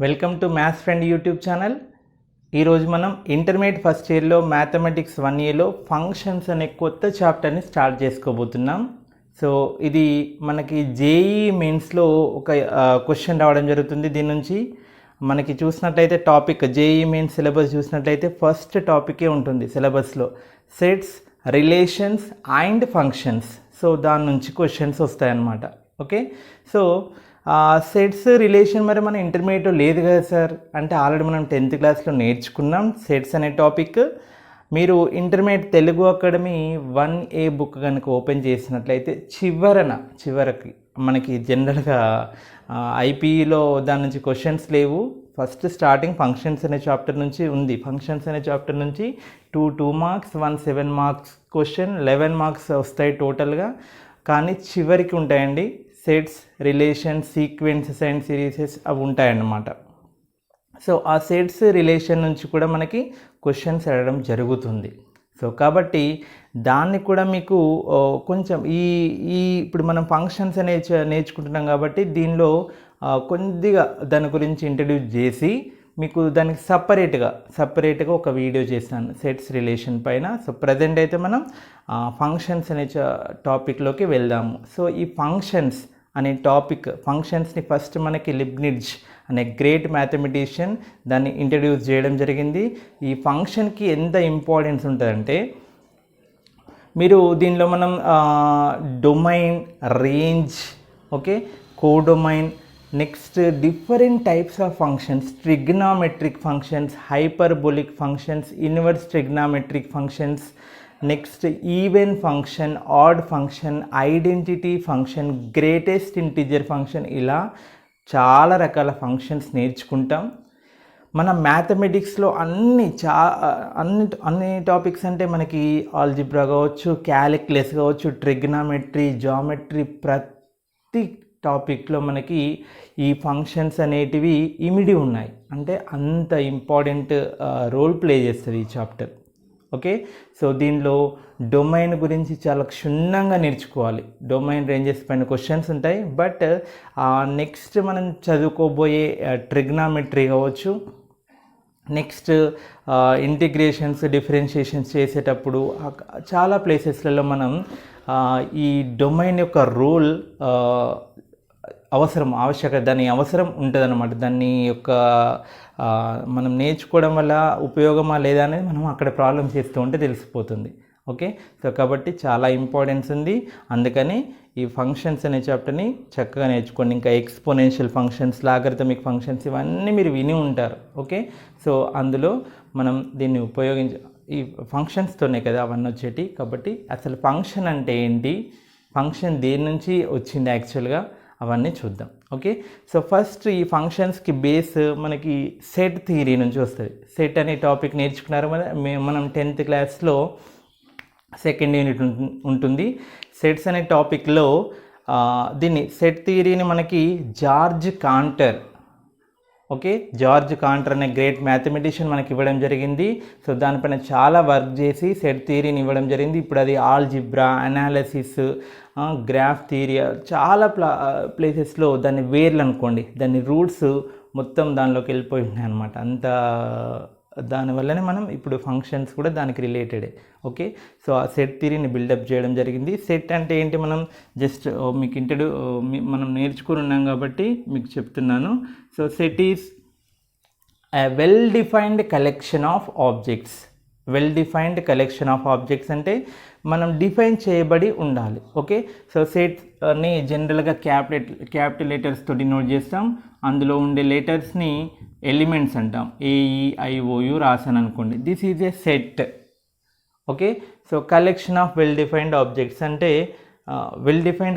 Welcome to maths friend YouTube channel. ఈరోజు మనం intermediate first ఇయర్లో మ్యాథమెటిక్స్ 1Aలో ఫంక్షన్స్ అనే కొత్త చాప్టర్ని స్టార్ట్ చేసుకోబోతున్నాం. సో ఇది మనకి జేఈ మెయిన్స్లో ఒక క్వశ్చన్ రావడం జరుగుతుంది. దీని నుంచి మనకి చూసినట్లయితే టాపిక్ జేఈ మెయిన్స్ సిలబస్ చూసినట్లయితే ఫస్ట్ టాపికే ఉంటుంది సిలబస్లో, sets, relations and functions. So దాని నుంచి క్వశ్చన్స్ వస్తాయన్నమాట. ఓకే, సో సెట్స్ రిలేషన్ మరి మన ఇంటర్మీడియట్లో లేదు కదా సార్ అంటే ఆల్రెడీ మనం 10th క్లాస్లో నేర్చుకున్నాం సెట్స్ అనే టాపిక్. మీరు intermediate Telugu academy 1A book కనుక ఓపెన్ చేసినట్లయితే చివరికి మనకి జనరల్గా ఐపీఈలో దాని నుంచి క్వశ్చన్స్ లేవు. ఫస్ట్ స్టార్టింగ్ ఫంక్షన్స్ అనే చాప్టర్ నుంచి ఉంది. ఫంక్షన్స్ అనే చాప్టర్ నుంచి 2 మార్క్స్ 1 7 మార్క్స్ క్వశ్చన్ 11 మార్క్స్ వస్తాయి టోటల్గా. కానీ చివరికి ఉంటాయండి sets, relation, sequences and series అవి ఉంటాయన్నమాట. సో ఆ సెట్స్ రిలేషన్ నుంచి కూడా మనకి క్వశ్చన్స్ అడగడం జరుగుతుంది. సో కాబట్టి దాన్ని కూడా మీకు కొంచెం ఈ ఇప్పుడు మనం ఫంక్షన్స్ అనే నేర్చుకుంటున్నాం కాబట్టి దీనిలో కొద్దిగా దాని గురించి ఇంట్రడ్యూస్ చేసి మీకు దానికి సపరేట్గా ఒక వీడియో చేస్తాను సెట్స్ రిలేషన్ పైన. సో ప్రజెంట్ అయితే మనం ఫంక్షన్స్ అనే టాపిక్లోకి వెళ్దాము. సో ఈ ఫంక్షన్స్ అనే టాపిక్, ఫంక్షన్స్ని ఫస్ట్ మనకి లిబ్నిట్జ్ అనే గ్రేట్ మ్యాథమెటిషియన్ దాన్ని ఇంట్రడ్యూస్ చేయడం జరిగింది. ఈ ఫంక్షన్కి ఎంత ఇంపార్టెన్స్ ఉంటుందంటే మీరు దీనిలో మనం domain, range, okay, codomain, next different types of functions, trigonometric functions, hyperbolic functions, inverse trigonometric functions, next even function, add function, identity function, greatest integer function, ఇలా చాలా రకాల ఫంక్షన్స్ నేర్చుకుంటాం. మన మ్యాథమెటిక్స్లో అన్ని టాపిక్స్ అంటే మనకి ఆల్జిబ్రా కావచ్చు, క్యాలిక్యులస్ కావచ్చు, ట్రిగ్నామెట్రీ, జామెట్రీ, ప్రతి టాపిక్లో మనకి ఈ ఫంక్షన్స్ అనేటివి ఇమిడి ఉన్నాయి. అంటే అంత ఇంపార్టెంట్ రోల్ ప్లే చేస్తుంది ఈ చాప్టర్. ఓకే, సో దీనిలో డొమైన్ గురించి చాలా క్షుణ్ణంగా నేర్చుకోవాలి. డొమైన్ రేంజెస్ పైన క్వశ్చన్స్ ఉంటాయి. బట్ నెక్స్ట్ మనం చదువుకోబోయే ట్రిగ్నామెట్రీ కావచ్చు, నెక్స్ట్ ఇంటిగ్రేషన్స్, డిఫరెన్షియేషన్స్ చేసేటప్పుడు చాలా ప్లేసెస్లలో మనం ఈ డొమైన్ యొక్క రోల్ ఆవశ్యకత దాని అవసరం ఉంటుందన్నమాట. దాన్ని యొక్క మనం నేర్చుకోవడం వల్ల ఉపయోగమా లేదా అనేది మనం అక్కడ ప్రాబ్లమ్ చేస్తూ ఉంటే తెలిసిపోతుంది. ఓకే, సో కాబట్టి చాలా ఇంపార్టెన్స్ ఉంది. అందుకని ఈ ఫంక్షన్స్ అనే చాప్టర్ని చక్కగా నేర్చుకోండి. ఇంకా ఎక్స్పోనెన్షియల్ ఫంక్షన్స్, లాగరిథమిక్ ఫంక్షన్స్ ఇవన్నీ మీరు విని ఉంటారు. ఓకే, సో అందులో మనం దీన్ని ఈ ఫంక్షన్స్తోనే కదా అవన్నీ వచ్చేటి. కాబట్టి అసలు ఫంక్షన్ అంటే ఏంటి, ఫంక్షన్ దేని నుంచి వచ్చింది యాక్చువల్గా, అవన్నీ చూద్దాం. ఓకే, సో ఫస్ట్ ఈ ఫంక్షన్స్కి బేస్ మనకి సెట్ థియరీ నుంచి వస్తుంది. సెట్ అనే టాపిక్ నేర్చుకున్నారు మనం 10th క్లాస్లో సెకండ్ యూనిట్ ఉంటుంది. సెట్స్ అనే టాపిక్లో దీన్ని సెట్ థియరీని మనకి జార్జ్ కాంటర్ అనే గ్రేట్ మ్యాథమెటిషియన్ మనకి ఇవ్వడం జరిగింది. సో దానిపైన చాలా వర్క్ చేసి సెట్ థియరీని ఇవ్వడం జరిగింది. ఇప్పుడు అది ఆల్జిబ్రా, అనాలిసిస్, గ్రాఫ్ థియరీ చాలా ప్లేసెస్లో దాన్ని వేర్లు అనుకోండి, దాని రూట్స్ మొత్తం దానిలోకి వెళ్ళిపోయి ఉన్నాయి అనమాట. అంత దానివల్లనే మనం ఇప్పుడు ఫంక్షన్స్ కూడా దానికి రిలేటెడే. ఓకే, సో ఆ సెట్ థియరీని బిల్డప్ చేయడం జరిగింది. సెట్ అంటే ఏంటి మనం జస్ట్ మీకు మనం నేర్చుకుని ఉన్నాం కాబట్టి మీకు చెప్తున్నాను. So set is a well-defined collection of objects. అంటే మనం డిఫైన్ చేయబడి ఉండాలి. ఓకే, సో సెట్ని జనరల్గా క్యాపిటల్ లెటర్స్తో డినోట్ చేస్తాం. అందులో ఉండే లెటర్స్ని ఎలిమెంట్స్ అంటాం. AEIOU రాసాను అనుకోండి, this is a set. Okay, so collection of well defined objects అంటే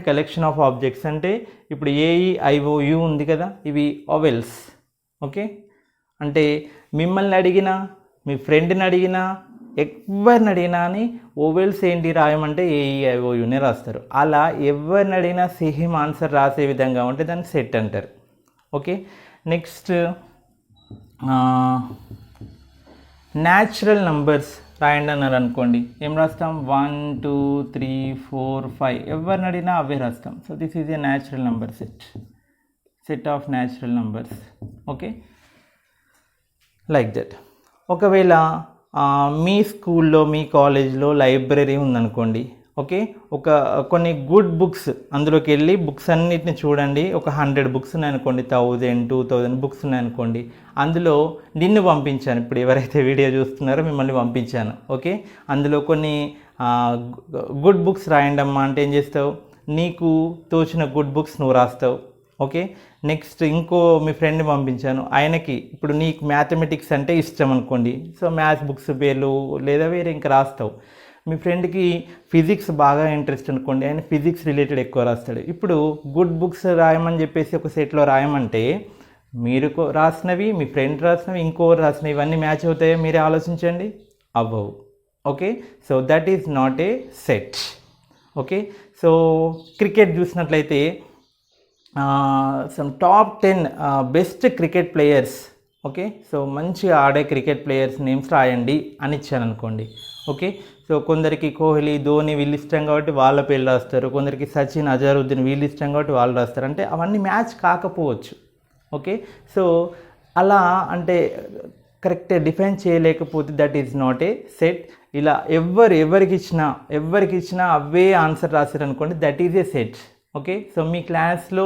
కలెక్షన్ ఆఫ్ ఆబ్జెక్ట్స్ అంటే ఇప్పుడు AEIOU ఉంది కదా, ఇవి ఓవెల్స్. ఓకే, అంటే మిమ్మల్ని అడిగినా, మీ ఫ్రెండ్ని అడిగినా, ఎవరిని అడిగినా అని ఓవెల్స్ ఏంటి రాయమంటే AEIOUనే రాస్తారు. అలా ఎవరిని అడిగినా సేమ్ ఆన్సర్ రాసే విధంగా ఉంటే దాన్ని సెట్ అంటారు. ఓకే, నెక్స్ట్ న్యాచురల్ నంబర్స్ రాయండి అన్నారు అనుకోండి, ఏం రాస్తాం? 1 2 3 4 5 ఎవరిని అడిగినా అవే రాస్తాం. So this is a natural number set of natural numbers. Okay, like that. ఒకవేళ మీ స్కూల్లో మీ కాలేజ్లో లైబ్రరీ ఉందనుకోండి. ఓకే, కొన్ని గుడ్ బుక్స్ అందులోకి వెళ్ళి బుక్స్ అన్నిటిని చూడండి. ఒక 100 బుక్స్ ఉన్నాయనుకోండి, 1000 2000 బుక్స్ ఉన్నాయనుకోండి. అందులో నిన్ను పంపించాను, ఇప్పుడు ఎవరైతే వీడియో చూస్తున్నారో మిమ్మల్ని పంపించాను. ఓకే, అందులో కొన్ని గుడ్ బుక్స్ రాయండి అమ్మా అంటే ఏం చేస్తావు? నీకు తోచిన గుడ్ బుక్స్ నువ్వు రాస్తావు. ఓకే, నెక్స్ట్ ఇంకో మీ ఫ్రెండ్ని పంపించాను, ఆయనకి ఇప్పుడు నీకు మ్యాథమెటిక్స్ అంటే ఇష్టం అనుకోండి. సో మ్యాథ్స్ బుక్స్ పేర్లు లేదా వేరే ఇంకా రాస్తావు. మీ ఫ్రెండ్కి ఫిజిక్స్ బాగా ఇంట్రెస్ట్ అనుకోండి, ఆయన ఫిజిక్స్ రిలేటెడ్ ఎక్కువ రాస్తాడు. ఇప్పుడు గుడ్ బుక్స్ రాయమని చెప్పేసి ఒక సెట్లో రాయమంటే మీరు రాసినవి, మీ ఫ్రెండ్ రాసినవి, ఇంకోరు రాసినవి, ఇవన్నీ మ్యాచ్ అవుతాయో మీరే ఆలోచించండి. అవ్వవు. Okay, so that is not a set. Okay, so cricket చూసినట్లయితే some top 10 best cricket players. Okay, so మంచిగా ఆడే క్రికెట్ ప్లేయర్స్ నేమ్స్ రాయండి అని ఇచ్చాను అనుకోండి. ఓకే, సో కొందరికి కోహ్లీ, ధోని వీళ్ళు ఇష్టం కాబట్టి వాళ్ళ పేర్లు రాస్తారు, కొందరికి సచిన్, అజరుద్దీన్ వీళ్ళు ఇష్టం కాబట్టి వాళ్ళు రాస్తారు. అంటే అవన్నీ మ్యాచ్ కాకపోవచ్చు. ఓకే, సో అలా అంటే కరెక్ట్ డిఫైన్ చేయలేకపోతే that is not a set. ఇలా ఎవరికి ఇచ్చినా అవే ఆన్సర్ రాశారనుకోండి, that is a set. Okay, so మీ క్లాస్లో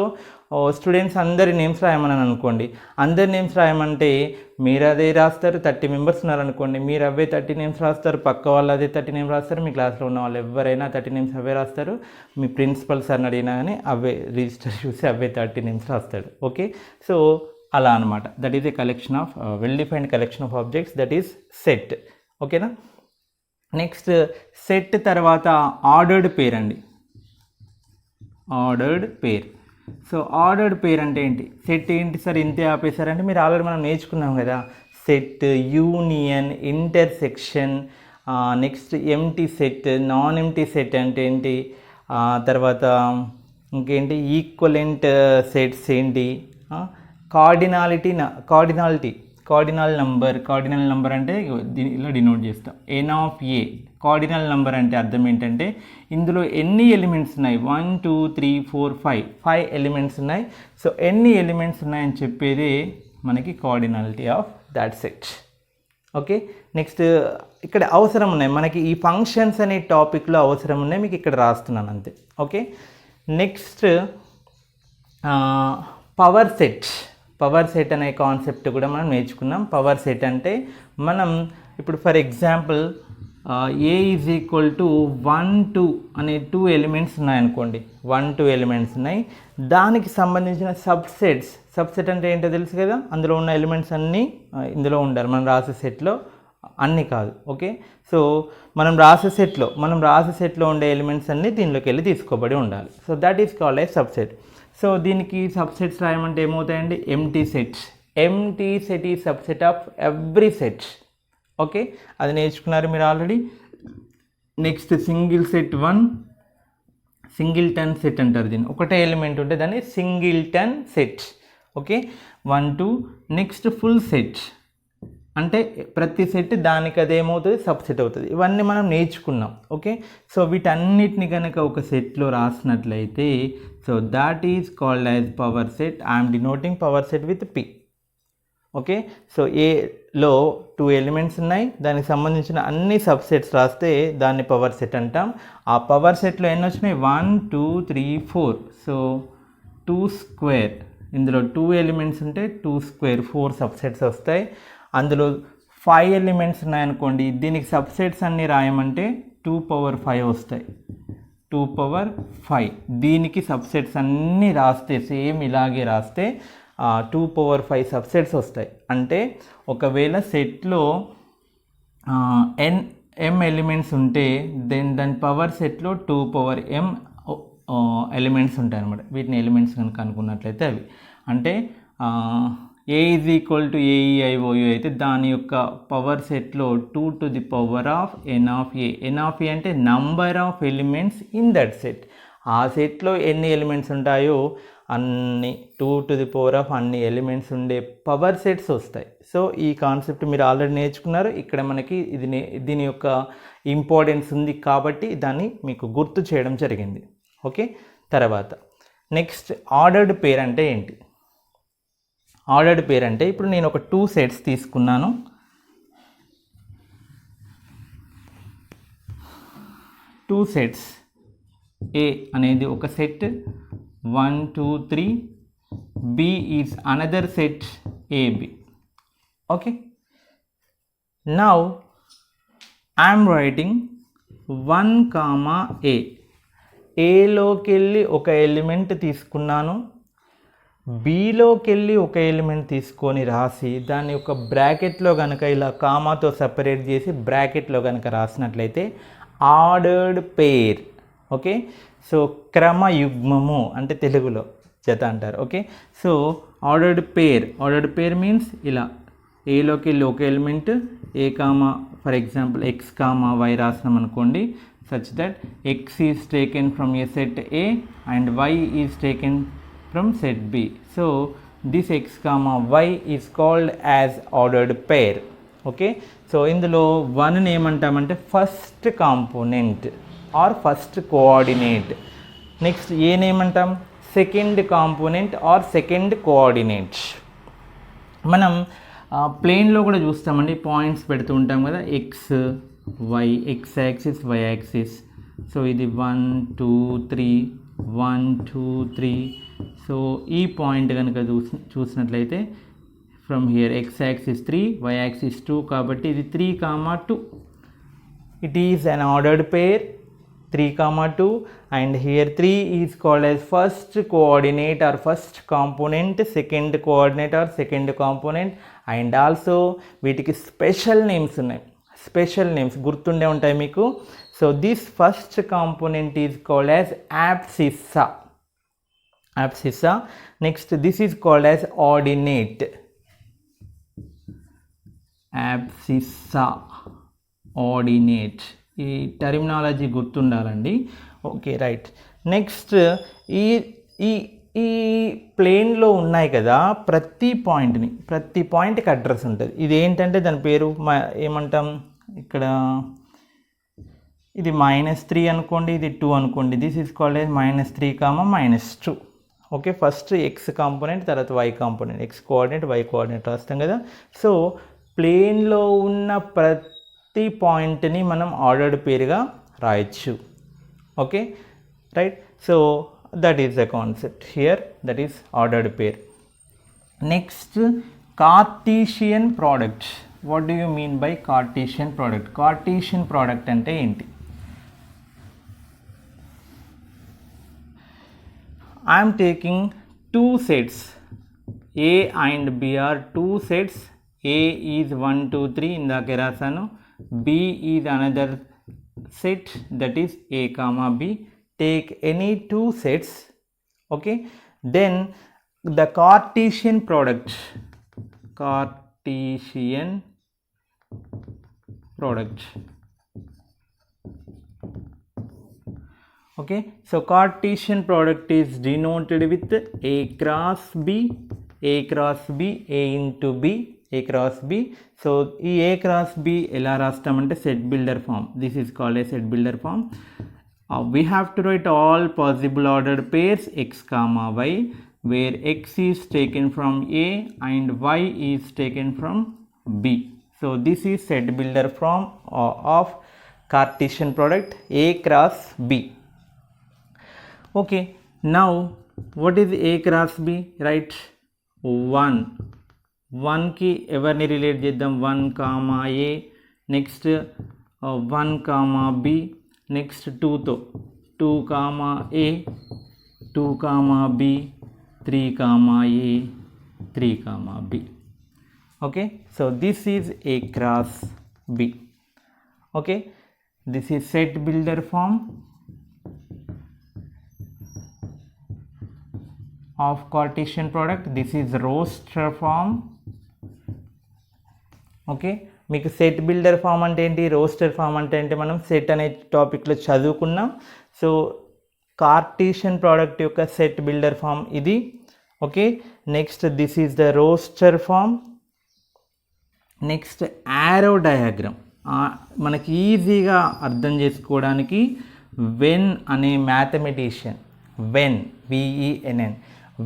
స్టూడెంట్స్ అందరి నేమ్స్ రాయమని అనుకోండి. అందరి నేమ్స్ రాయమంటే మీరు అదే రాస్తారు. 30 మెంబర్స్ ఉన్నారనుకోండి, మీరు అవే 30 నేమ్స్ రాస్తారు, పక్క వాళ్ళు అదే 30 నేమ్స్ రాస్తారు, మీ క్లాస్లో ఉన్న వాళ్ళు ఎవరైనా 30 నేమ్స్ అవే రాస్తారు. మీ ప్రిన్సిపల్ సార్ని అడిగినా కానీ అవే రిజిస్టర్ చూసి అవే 30 నేమ్స్ రాస్తాడు. ఓకే, సో అలా అనమాట. That is A collection of well defined collection of objects, that is set. ఓకేనా. నెక్స్ట్ సెట్ తర్వాత ఆర్డర్డ్ పేర్ అండి. ఆర్డర్డ్ పేర్. సో ఆర్డర్డ్ పేర్ అంటే ఏంటి? సెట్ ఏంటి సార్ ఇంతే ఆపేశారంటే మీరు ఆల్రెడీ మనం నేర్చుకున్నాం కదా. Set, union, intersection, next empty set, non empty set అంటే ఏంటి, తర్వాత ఇంకేంటి ఈక్వలెంట్ సెట్స్ ఏంటి, కార్డినల్ నంబర్ అంటే ఇలా డినోట్ చేస్తాం. ఎన్ ఆఫ్ ఏ కార్డినల్ నంబర్ అంటే అర్థం ఏంటంటే ఇందులో ఎన్ని ఎలిమెంట్స్ ఉన్నాయి, 1 2 3 4 5 ఎలిమెంట్స్ ఉన్నాయి. సో ఎన్ని ఎలిమెంట్స్ ఉన్నాయని చెప్పేది మనకి cardinality of that set. Okay, next ఇక్కడ అవసరం ఉన్నాయి మనకి ఈ ఫంక్షన్స్ అనే టాపిక్లో అవసరం ఉన్నాయి, మీకు ఇక్కడ రాస్తున్నాను అంతే. ఓకే, నెక్స్ట్ పవర్ సెట్ అనే కాన్సెప్ట్ కూడా మనం నేర్చుకున్నాం. పవర్ సెట్ అంటే మనం ఇప్పుడు for example A is equal to 1 2 అనే 2 ఎలిమెంట్స్ ఉన్నాయనుకోండి. 1 2 ఎలిమెంట్స్ ఉన్నాయి, దానికి సంబంధించిన సబ్సెట్ అంటే ఏంటో తెలుసు కదా. అందులో ఉన్న ఎలిమెంట్స్ అన్నీ ఇందులో ఉండాలి, మనం రాసే సెట్లో అన్నీ కాదు. ఓకే, సో మనం రాసే సెట్లో ఉండే ఎలిమెంట్స్ అన్నీ దీనిలోకి వెళ్ళి తీసుకోబడి ఉండాలి. So that is called a subset. So దీనికి సబ్సెట్స్ రాయమంటే ఏమవుతాయండి? ఎంటీ సెట్ ఈ subset of every set. Okay, అది నేర్చుకున్నారు మీరు already. Next single set 1, singleton set అంటారు దీన్ని. ఒకటే ఎలిమెంట్ ఉంటే దాన్ని singleton set. Okay, 1 2. Next full set అంటే ప్రతి సెట్ దానికి అదేమవుతుంది, సబ్సెట్ అవుతుంది. ఇవన్నీ మనం నేర్చుకున్నాం. ఓకే, సో వీటన్నిటిని కనుక ఒక సెట్లో రాసినట్లయితే so that is called as power set. I'm denoting power set with P. Okay, so ఏలో 2 ఎలిమెంట్స్ ఉన్నాయి, దానికి సంబంధించిన అన్ని సబ్సెట్స్ రాస్తే దాన్ని పవర్ సెట్ అంటాం. ఆ పవర్ సెట్లో ఎన్ని వచ్చినాయి? 1 2 3 4. సో 2 స్క్వేర్, ఇందులో 2 ఎలిమెంట్స్ ఉంటే 2 స్క్వేర్ 4 సబ్సెట్స్ వస్తాయి. అందులో 5 ఎలిమెంట్స్ ఉన్నాయనుకోండి, దీనికి సబ్సెట్స్ అన్నీ రాయమంటే 2 పవర్ 5 వస్తాయి. 2 పవర్ 5 దీనికి సబ్సెట్స్ అన్నీ రాస్తే సేమ్ ఇలాగే రాస్తే 2 పవర్ 5 సబ్సెట్స్ వస్తాయి. అంటే ఒకవేళ సెట్లో m ఎలిమెంట్స్ ఉంటే దాని పవర్ సెట్లో 2 పవర్ m ఎలిమెంట్స్ ఉంటాయి అన్నమాట. వీటిని ఎలిమెంట్స్ కనుక అనుకున్నట్లయితే అవి అంటే ఏ ఈజ్ ఈక్వల్ టు AEIOU అయితే దాని యొక్క పవర్ సెట్లో 2 to the power of n of a. n of a అంటే number of elements in that set. ఆ సెట్లో ఎన్ని ఎలిమెంట్స్ ఉంటాయో అన్ని 2 to the power of అన్ని ఎలిమెంట్స్ ఉండే పవర్ సెట్స్ వస్తాయి. సో ఈ కాన్సెప్ట్ మీరు ఆల్రెడీ నేర్చుకున్నారు. ఇక్కడ మనకి దీని యొక్క ఇంపార్టెన్స్ ఉంది కాబట్టి దాన్ని మీకు గుర్తు చేయడం జరిగింది. ఓకే, తర్వాత నెక్స్ట్ ఆర్డర్డ్ పేర్ అంటే ఏంటి? ఆర్డర్డ్ పేర్ అంటే ఇప్పుడు నేను ఒక 2 సెట్స్ తీసుకున్నాను. టూ సెట్స్, ఏ అనేది ఒక set, 1 2 3, B is another set AB. Okay, now I'm writing 1, A. ఏలోకి వెళ్ళి ఒక ఎలిమెంట్ తీసుకున్నాను, బీలోకి వెళ్ళి ఒక ఎలిమెంట్ తీసుకొని రాసి దాన్ని ఒక బ్రాకెట్లో కనుక ఇలా కామాతో సపరేట్ చేసి బ్రాకెట్లో కనుక రాసినట్లయితే ఆర్డర్డ్ పేర్. ఓకే, సో క్రమయుగ్మము అంటే తెలుగులో జత అంటారు. Okay, so ordered pair means ఇలా ఏలోకి వెళ్ళి ఒక element A comma, for example x comma y రాసినాం అనుకోండి, such that x is taken from a set A and y is taken from set B. So this x comma y is called as ordered pair. Okay, so ఇందులో 1 ఏమంటామంటే first component or first coordinate. Next ఏమంటాం second component or second coordinate. మనం ప్లేన్లో కూడా చూస్తామండి, points పెడుతూ ఉంటాం కదా, x y, x axis y axis. So ఇది 1 2 3 1 2 3. సో ఈ పాయింట్ కనుక చూసినట్లయితే from here X axis 3, Y axis 2, కాబట్టి ఇది 3, 2. It is an ordered pair 3, 2, and here 3 is called as first coordinate or first component, second coordinate or second component, and also వీటికి special names ఉన్నాయి. Special names గుర్తుండే ఉంటాయి మీకు. So this first component is called as abscissa. Next this is called as ordinate. Abscissa, ordinate, ఈ terminology గుర్తుండాలండి. Okay, right. Next ఈ ఈ ఈ ప్లేన్లో ఉన్నాయి కదా, ప్రతి పాయింట్కి అడ్రస్ ఉంటుంది. ఇది ఏంటంటే దాని పేరు ఏమంటాం, ఇక్కడ ఇది -3 అనుకోండి, ఇది 2 అనుకోండి. This is called as -3, -2. Okay, first x component, తర్వాత y component, x coordinate y coordinate రాస్తాం కదా. సో ప్లేన్లో ఉన్న ప్రతి పాయింట్ని మనం ఆర్డర్డ్ పేరుగా రాయొచ్చు. Okay, right. So that is the concept here, that is ordered pair. Next, Cartesian product. What do you mean by Cartesian product? Cartesian product ante enti? I am taking two sets, A and B are two sets. A is 1 2 3 indake rasanu, B is another set, that is A comma B. Take any two sets. Okay, then the Cartesian product, okay, so Cartesian product is denoted with A cross B, A into B, A cross B. So ఈ A cross B ఎలా రాస్తామంటే set builder form. This is called a set builder form. We have to write all possible ordered pairs x comma y, where x is taken from A and y is taken from B. So this is set builder form of Cartesian product A cross B. Okay, now what is A cross B? Right, 1 కి ఎవరిని relate చేద్దాం, 1 comma A, next 1 comma B, next 2తో 2 comma A, 2 comma B, 3 comma A, 3 comma B. Okay, so this is A cross B. Okay, this is set builder form of Cartesian product. This is roster form. Okay, మీకు set builder form అంటే ఏంటి, roster form అంటే ఏంటి, మనం set అనే టాపిక్లో చదువుకున్నాం. So Cartesian product యొక్క సెట్ బిల్డర్ ఫామ్ ఇది. Okay, next this is the roster form. Next arrow diagram మనకి ఈజీగా అర్థం చేసుకోవడానికి వెన్ అనే mathematician, Venn VENN,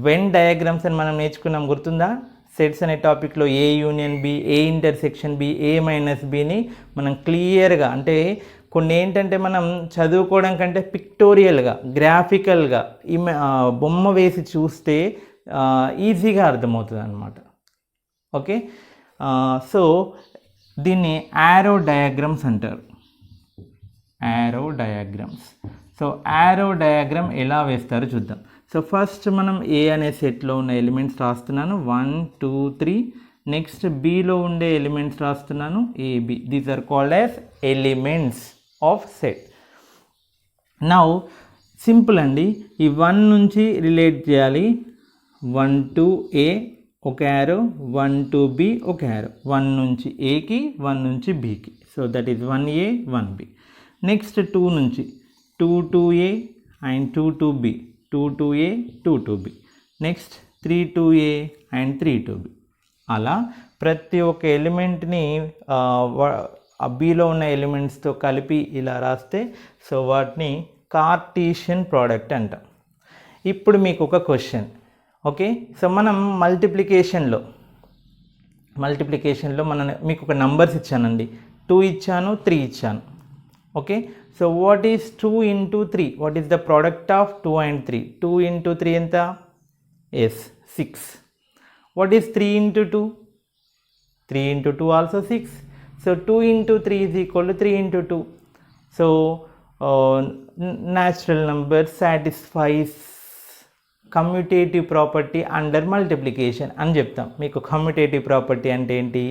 Venn diagrams అని మనం నేర్చుకున్నాం, గుర్తుందా? సెట్స్ అనే టాపిక్లో A union B, A intersection B, A minus బిని మనం క్లియర్గా, అంటే కొన్ని ఏంటంటే మనం చదువుకోవడం కంటే పిక్టోరియల్గా, గ్రాఫికల్గా బొమ్మ వేసి చూస్తే ఈజీగా అర్థమవుతుంది అన్నమాట. ఓకే, సో దీన్ని యారో డయాగ్రామ్స్ అంటారు. Arrow diagrams. So arrow diagram ఎలా వేస్తారో చూద్దాం. సో ఫస్ట్ మనం ఏ అనే సెట్లో ఉన్న ఎలిమెంట్స్ రాస్తున్నాను, 1 2 3. నెక్స్ట్ బిలో ఉండే ఎలిమెంట్స్ రాస్తున్నాను, AB. These are called as elements of set. Now simple అండి, ఈ 1 నుంచి రిలేట్ చేయాలి. 1 to A ఒక యారో, 1 to B ఒక యారో. 1 నుంచి ఏకి, 1 నుంచి బికి. So that is 1A 1B. Next 2 నుంచి 2 to A and 2 to B, 2 to A 2 to B. Next 3 to A and 3 to B. అలా ప్రతి ఒక్క ఎలిమెంట్ని బిలో ఉన్న ఎలిమెంట్స్తో కలిపి ఇలా రాస్తే సో వాటిని కార్టీషియన్ ప్రోడక్ట్ అంటాం. ఇప్పుడు మీకు ఒక క్వశ్చన్. ఓకే, సో మనం మల్టిప్లికేషన్లో మీకు ఒక నంబర్స్ ఇచ్చానండి, 2 ఇచ్చాను, 3 ఇచ్చాను. Okay, so what is 2 into 3? What is the product of 2 and 3? 2 into 3 ఎంత? Yes, 6. What is 3 into 2? 3 into 2 also 6. So 2 into 3 is equal to 3 into 2. So natural number satisfies commutative property under multiplication అని చెప్తాం. మీకు commutative property అంటే ఏంటి,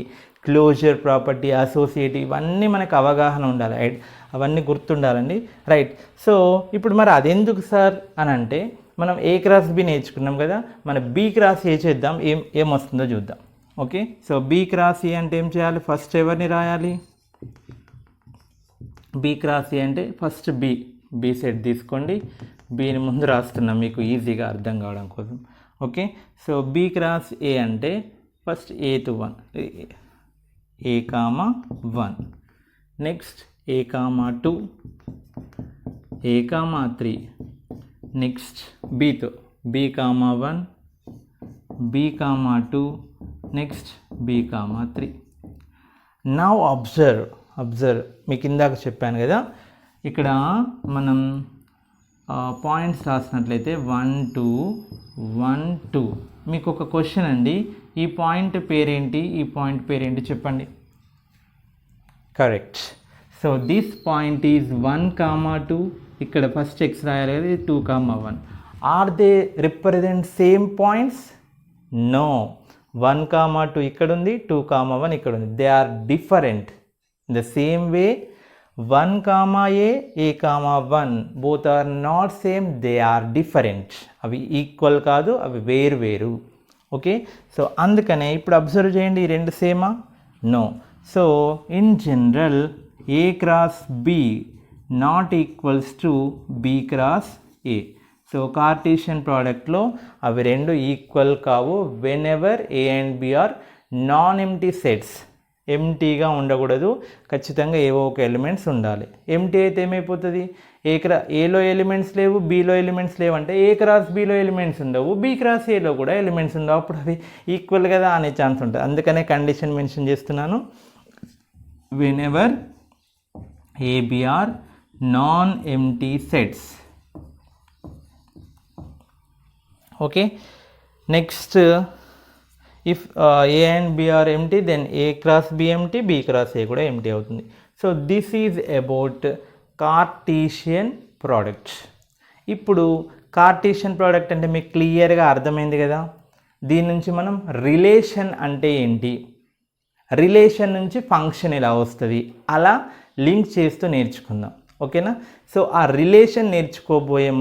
closure property, associative, ఇవన్నీ మనకు అవగాహన ఉండాలి, రైట్? అవన్నీ గుర్తుండాలండి, రైట్? సో ఇప్పుడు మరి అదెందుకు సార్ అని అంటే, మనం ఏ క్రాస్ బి నేర్చుకున్నాం కదా, మన బి క్రాస్ ఏ చేద్దాం, ఏమొస్తుందో చూద్దాం. Okay, so B cross A అంటే ఏం చేయాలి? ఫస్ట్ ఎవరిని రాయాలి? బి క్రాస్ ఏ అంటే ఫస్ట్ బి సెట్ తీసుకోండి. బీని ముందు రాస్తున్నాం మీకు ఈజీగా అర్థం కావడం కోసం. Okay, so B cross A అంటే first A to 1, A, 1. Next A, 2, A, 3. Next బితో B, 1, B, 2. Next B, 3. Now observe మీకు ఇందాక చెప్పాను కదా, ఇక్కడ మనం పాయింట్స్ రాసినట్లయితే 1 2 1 2. మీకు ఒక క్వశ్చన్ అండి, ఈ పాయింట్ పేరేంటి, ఈ పాయింట్ పేరేంటి చెప్పండి. Correct. So this point is 1, 2. ఇక్కడ ఫస్ట్ ఎక్స్ రాయాలి కదా, 2, 1. Are they represent same points? No. 1, 2 ఇక్కడ ఉంది, 2, 1 ఇక్కడ ఉంది. They are different. In the same way 1, A, A, 1 both are not same, they are different. అవి ఈక్వల్ కాదు, అవి వేరు. ఓకే, సో అందుకనే ఇప్పుడు అబ్జర్వ్ చేయండి, ఈ రెండు సేమా? No. So in general A cross B not equals to B cross A. So Cartesian ప్రోడక్ట్లో అవి రెండు ఈక్వల్ కావు. Whenever A and B are non empty sets, ఎంటీగా ఉండకూడదు, ఖచ్చితంగా ఏవో ఒక ఎలిమెంట్స్ ఉండాలి. ఎంటీ అయితే ఏమైపోతుంది, ఏలో ఎలిమెంట్స్ లేవు, బీలో ఎలిమెంట్స్ లేవు అంటే ఏ క్రాస్ బీలో ఎలిమెంట్స్ ఉండవు, బీ క్రాస్ ఏలో కూడా ఎలిమెంట్స్ ఉండవు, అప్పుడు అవి ఈక్వల్ కదా అనే ఛాన్స్ ఉంటుంది. అందుకనే కండిషన్ మెన్షన్ చేస్తున్నాను, when ever ABR non empty sets. Okay, next if A and B are empty, then A cross B empty, B cross A కూడా empty అవుతుంది. So this is about Cartesian product. ఇప్పుడు Cartesian product అంటే మీకు క్లియర్గా అర్థమైంది కదా. దీని నుంచి మనం రిలేషన్ అంటే ఏంటి, రిలేషన్ నుంచి ఫంక్షన్ ఎలా వస్తుంది అలా లింక్ చేస్తూ నేర్చుకుందాం. ఓకేనా? సో ఆ రిలేషన్ నేర్చుకోబోయే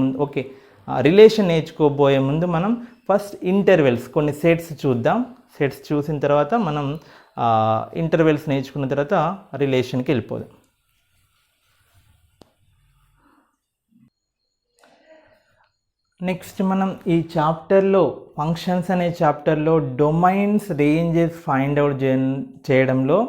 ముందు మనం ఫస్ట్ ఇంటర్వెల్స్, కొన్ని సెట్స్ చూద్దాం. సెట్స్ చూసిన తర్వాత మనం ఇంటర్వెల్స్ నేర్చుకున్న తర్వాత రిలేషన్కి వెళ్ళిపోదాం. నెక్స్ట్ మనం ఈ చాప్టర్లో, ఫంక్షన్స్ అనే చాప్టర్లో డొమైన్స్, రేంజెస్ ఫైండ్ అవుట్ చేయడంలో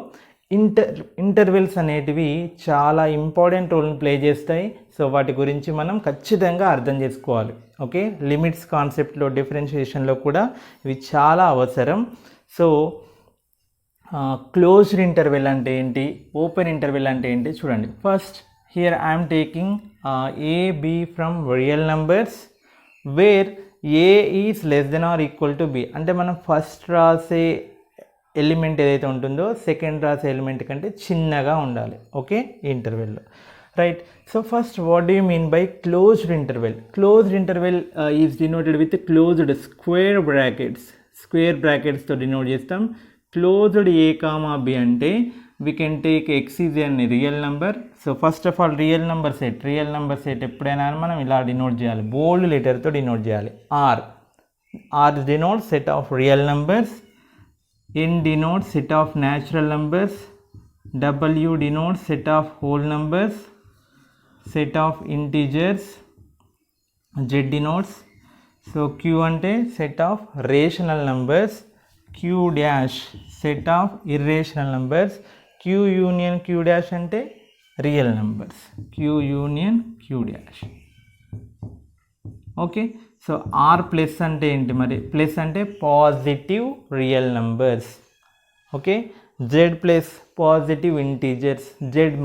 ఇంటర్వెల్స్ అనేటివి చాలా ఇంపార్టెంట్ రోల్ని ప్లే చేస్తాయి. సో వాటి గురించి మనం ఖచ్చితంగా అర్థం చేసుకోవాలి. ఓకే, లిమిట్స్ కాన్సెప్ట్లో, డిఫరెన్షియేషన్లో కూడా ఇవి చాలా అవసరం. సో క్లోజ్డ్ ఇంటర్వెల్ అంటే ఏంటి, ఓపెన్ ఇంటర్వెల్ అంటే ఏంటి చూడండి. First here I'm taking A B from real numbers where A is less than or equal to B. అంటే మనం ఫస్ట్ రాసే ఎలిమెంట్ ఏదైతే ఉంటుందో సెకండ్ రాసే ఎలిమెంట్ కంటే చిన్నగా ఉండాలి. ఓకే, ఈ ఇంటర్వెల్లో right. So first what do you mean by closed interval? Closed interval is denoted with closed square brackets. Square బ్రాకెట్స్తో డినోట్ చేస్తాం. క్లోజ్డ్ ఏ కామా బి అంటే we can take x is a real number. So first of all real number set ఎప్పుడైనా మనం ఇలా denote చేయాలి, bold లెటర్తో denote చేయాలి. R denote set of real numbers, N denote set of natural numbers, W denote set of whole numbers, set of integers, Z denotes. So Q అంటే set of rational numbers, Q dash set of irrational numbers, Q union Q dash అంటే real numbers, Q union Q dash. Okay, so R plus అంటే ఏంటి మరి? Plus అంటే positive real numbers. Okay, Z plus positive integers, Z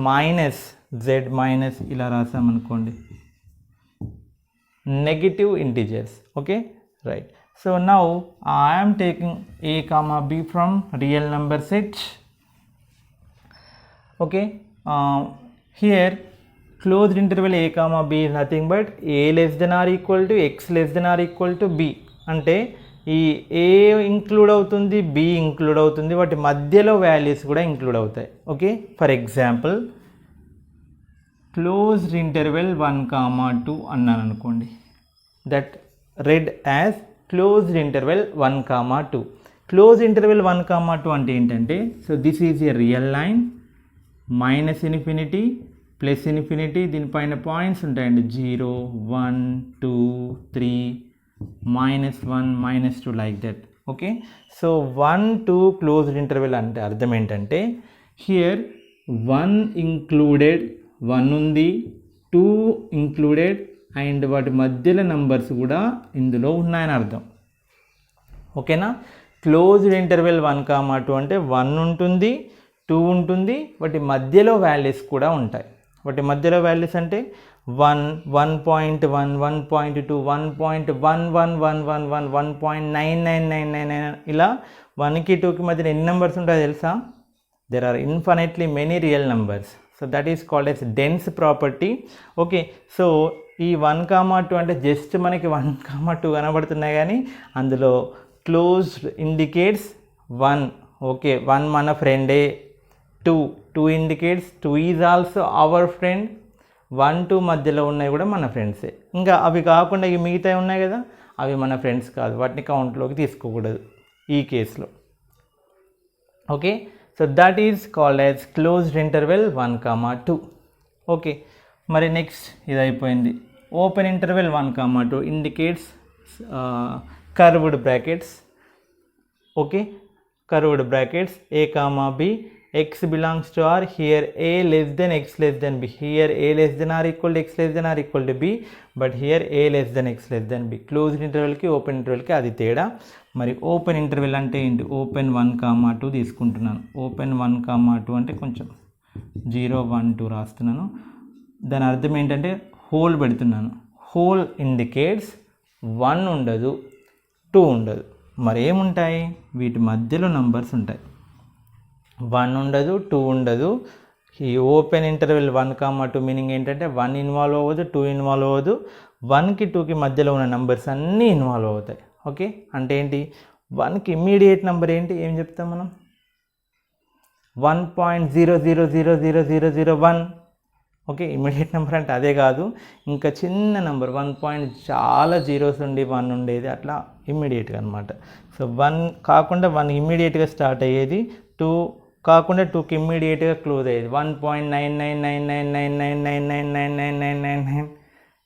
minus ఇలా రాసామనుకోండి negative integers. Okay, right. So now I am taking a comma b from real number set. Okay, here closed interval a comma b is nothing but a less than or equal to x less than or equal to b. అంటే ఈ a include అవుతుంది, b include అవుతుంది, వాటి మధ్యలో values కూడా include అవుతాయి. Okay, for example closed interval 1, 2 అన్నాను అనుకోండి, that red as closed interval 1, 2. Close interval 1, 2 అంటే ఏంటంటే, so this is a real line, minus infinity plus infinity, దీనిపైన పాయింట్స్ ఉంటాయండి 0, 1, 2, 3, -1, -2 like that. Okay, so 1, 2 closed interval అంటే అర్థం ఏంటంటే, హియర్ 1 ఇంక్లూడెడ్, 1 ఉంది, 2 ఇంక్లూడెడ్ అండ్ వాటి మధ్యలో నంబర్స్ కూడా ఇందులో ఉన్నాయని అర్థం. ఓకేనా? క్లోజ్డ్ ఇంటర్వెల్ 1, 2 అంటే 1 ఉంటుంది, 2 ఉంటుంది, వాటి మధ్యలో వాల్యూస్ కూడా ఉంటాయి. వాటి మధ్యలో వాల్యూస్ అంటే 1, 1.1, 1.2, 1.1111, 1.9999 ఇలా 1కి 2కి మధ్యన ఎన్ని నెంబర్స్ ఉంటాయో తెలుసా? There are infinitely many real numbers. So that is called as dense property. Okay, so ఈ 1, 2 అంటే జస్ట్ మనకి 1, 2 కనబడుతున్నాయి కానీ అందులో క్లోజ్డ్ ఇండికేట్స్ 1. ఓకే, 1 మన ఫ్రెండే, 2 indicates 2 is also our friend, 1, 2 మధ్యలో ఉన్నాయి కూడా మన ఫ్రెండ్సే. ఇంకా అవి కాకుండా ఇవి మిగతాయి ఉన్నాయి కదా, అవి మన ఫ్రెండ్స్ కాదు, వాటిని కౌంట్లోకి తీసుకోకూడదు ఈ కేసులో. Okay, so that is called as closed interval 1, 2. Okay, మరి నెక్స్ట్ ఇది అయిపోయింది. Open interval 1, 2 indicates curved brackets. Okay, curved brackets a, b, x belongs to r, here a less than x less than b, here a less than r equal to x less than r equal to b, but here a less than x less than b. Closed ఇంటర్వెల్కి open ఇంటర్వెల్కి అది తేడా. మరి open interval అంటే ఏంటి? Open 1, 2 తీసుకుంటున్నాను. Open 1, 2 అంటే కొంచెం 0, 1, 2 రాస్తున్నాను. దాని అర్థం ఏంటంటే హోల్ పెడుతున్నాను. హోల్ ఇండికేట్స్ 1 ఉండదు, 2 ఉండదు, మరి ఏముంటాయి? వీటి మధ్యలో నంబర్స్ ఉంటాయి. 1 ఉండదు, 2 ఉండదు. ఈ ఓపెన్ ఇంటర్వెల్ 1, 2 మీనింగ్ ఏంటంటే 1 ఇన్వాల్వ్ అవ్వదు, 2 ఇన్వాల్వ్ అవ్వదు, 1కి 2కి మధ్యలో ఉన్న నంబర్స్ అన్నీ ఇన్వాల్వ్ అవుతాయి. ఓకే, అంటే ఏంటి? 1కి ఇమ్మీడియట్ నెంబర్ ఏంటి? ఏం చెప్తాం మనం? 1.00000001. ఓకే, ఇమ్మీడియట్ నెంబర్ అంటే అదే కాదు, ఇంకా చిన్న నెంబర్ 1 చాలా జీరోస్ ఉండి 1 ఉండేది, అట్లా ఇమ్మీడియట్గా అనమాట. సో 1 కాకుండా 1 ఇమ్మీడియట్గా స్టార్ట్ అయ్యేది, 2 కాకుండా 2కి ఇమ్మీడియట్గా క్లోజ్ అయ్యేది, 1.999999999999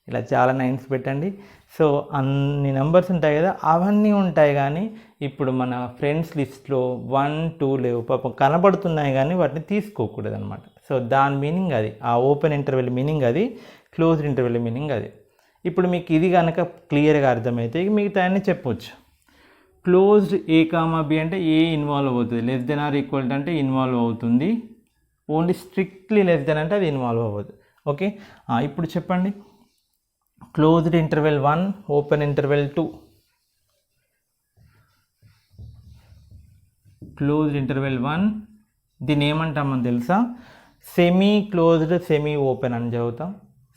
ఇలా చాలా నైన్స్ పెట్టండి. సో అన్ని నెంబర్స్ ఉంటాయి కదా, అవన్నీ ఉంటాయి కానీ ఇప్పుడు మన ఫ్రెండ్స్ లిస్ట్లో 1, 2 లేవు, పాపం కనబడుతున్నాయి కానీ వాటిని తీసుకోకూడదు అనమాట. సో దాని మీనింగ్ అది, ఆ ఓపెన్ ఇంటర్వెల్ మీనింగ్ అది, క్లోజ్డ్ ఇంటర్వెల్ మీనింగ్ అది. ఇప్పుడు మీకు ఇది కనుక క్లియర్గా అర్థమైతే మిగతా అన్నీ చెప్పవచ్చు. క్లోజ్డ్ ఏ కామా బి అంటే ఏ ఇన్వాల్వ్ అవుతుంది, less than or equal to అంటే ఇన్వాల్వ్ అవుతుంది, ఓన్లీ స్ట్రిక్ట్లీ లెస్ దెన్ అంటే అది ఇన్వాల్వ్ అవ్వదు. ఓకే, ఇప్పుడు చెప్పండి closed interval 1 open interval 2, closed interval 1 దీన్ని ఏమంటామని తెలుసా, సెమీ క్లోజ్డ్ సెమీ ఓపెన్ అని చదువుతాం,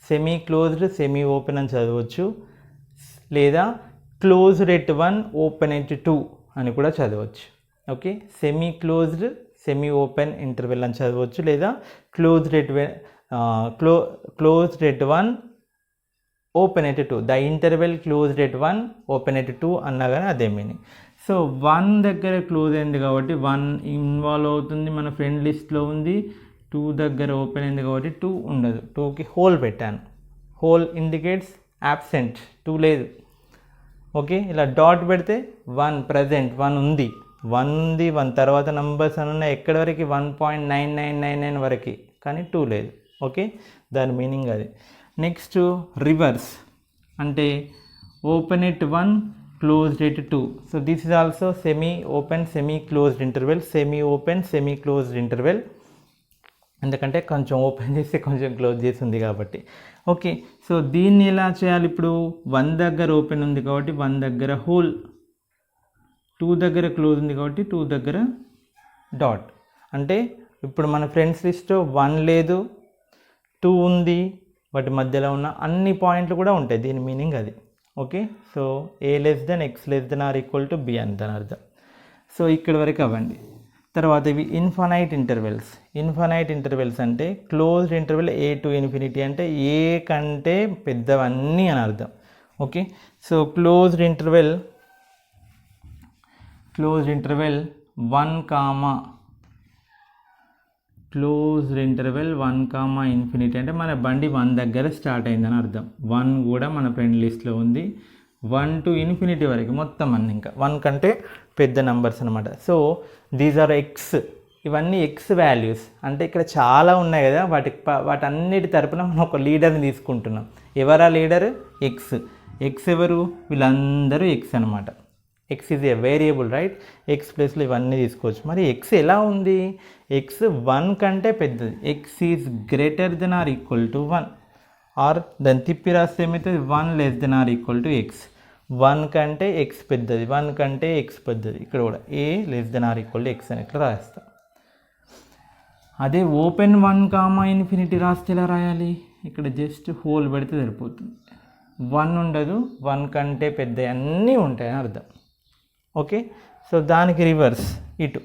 సెమీ క్లోజ్డ్ సెమీ ఓపెన్ అని చదవచ్చు, లేదా క్లోజ్డ్ ఎట్ 1 ఓపెన్ ఎట్ 2 అని కూడా చదవచ్చు. Okay, semi closed semi open interval అని చదవచ్చు, లేదా closed at closed at 1 open at 2, the interval closed at 1 open at 2 అన్నా కానీ అదే మీనింగ్. సో 1 దగ్గర క్లోజ్ అయింది కాబట్టి 1 ఇన్వాల్వ్ అవుతుంది, మన ఫ్రెండ్ లిస్ట్లో ఉంది. 2 దగ్గర ఓపెన్ అయింది కాబట్టి 2 ఉండదు, 2కి హోల్ పెట్టాను, హోల్ ఇండికేట్స్ యాబ్సెంట్, 2 లేదు. ఓకే, ఇలా డాట్ పెడితే 1 ప్రజెంట్, 1 ఉంది, 1 తర్వాత నంబర్స్ అని ఉన్నాయి ఎక్కడి వరకు 1.9999 వరకు, కానీ 2 లేదు. ఓకే, దాని మీనింగ్ అది. నెక్స్ట్ రివర్స్ అంటే open at 1 closed at 2. So this is also semi open semi closed interval, semi open semi closed interval, ఎందుకంటే కొంచెం ఓపెన్ చేసి కొంచెం క్లోజ్ చేసి ఉంది కాబట్టి. ఓకే, సో దీన్ని ఎలా చేయాలి, ఇప్పుడు 1 దగ్గర ఓపెన్ ఉంది కాబట్టి 1 దగ్గర హోల్, 2 దగ్గర క్లోజ్ ఉంది కాబట్టి 2 దగ్గర డాట్. అంటే ఇప్పుడు మన ఫ్రెండ్స్ లిస్ట్లో 1 లేదు 2 ఉంది, వాటి మధ్యలో ఉన్న అన్ని పాయింట్లు కూడా ఉంటాయి, దీని మీనింగ్ అది. Okay, so A less than X less than or equal to B అని దాని అర్థం. సో ఇక్కడ వరకు అవ్వండి. తర్వాత ఇవి ఇన్ఫైనైట్ ఇంటర్వెల్స్. ఇన్ఫైనైట్ ఇంటర్వెల్స్ అంటే closed interval A to infinity అంటే ఏ కంటే పెద్దవన్నీ అని అర్థం. Okay, so closed interval 1 comma closed interval 1 comma infinity అంటే మన బండి 1 దగ్గర స్టార్ట్ అయిందని అర్థం. 1 కూడా మన ఫ్రెండ్ లిస్ట్లో ఉంది, 1 టు ఇన్ఫినిటీ వరకు మొత్తం అన్ని ఇంకా 1 కంటే పెద్ద నెంబర్స్ అనమాట. సో దీస్ ఆర్ ఎక్స్, ఇవన్నీ ఎక్స్ వాల్యూస్. అంటే ఇక్కడ చాలా ఉన్నాయి కదా, వాటన్నిటి తరపున మనం ఒక లీడర్ని తీసుకుంటున్నాం. ఎవరా లీడర్? ఎక్స్. ఎక్స్ ఎవరు? వీళ్ళందరూ ఎక్స్ అనమాట. X is a variable right, X ప్లేస్లో ఇవన్నీ తీసుకోవచ్చు. మరి ఎక్స్ ఎలా ఉంది? ఎక్స్ 1 కంటే పెద్దది, X is greater than or equal to 1, or దాన్ని తిప్పి రాస్తే ఏమవుతుంది 1 less than or equal to X. 1 కంటే ఎక్స్ పెద్దది, 1 కంటే ఎక్స్ పెద్దది. ఇక్కడ కూడా A less than or equal to x అని ఇట్లా రాస్తాం. అదే ఓపెన్ 1 కామా ఇన్ఫినిటీ రాస్తే ఎలా రాయాలి? ఇక్కడ జస్ట్ హోల్ పెడితే సరిపోతుంది, 1 ఉండదు, 1 కంటే పెద్ద అన్నీ ఉంటాయని అర్థం. ఓకే, సో దానికి రివర్స్ ఇటు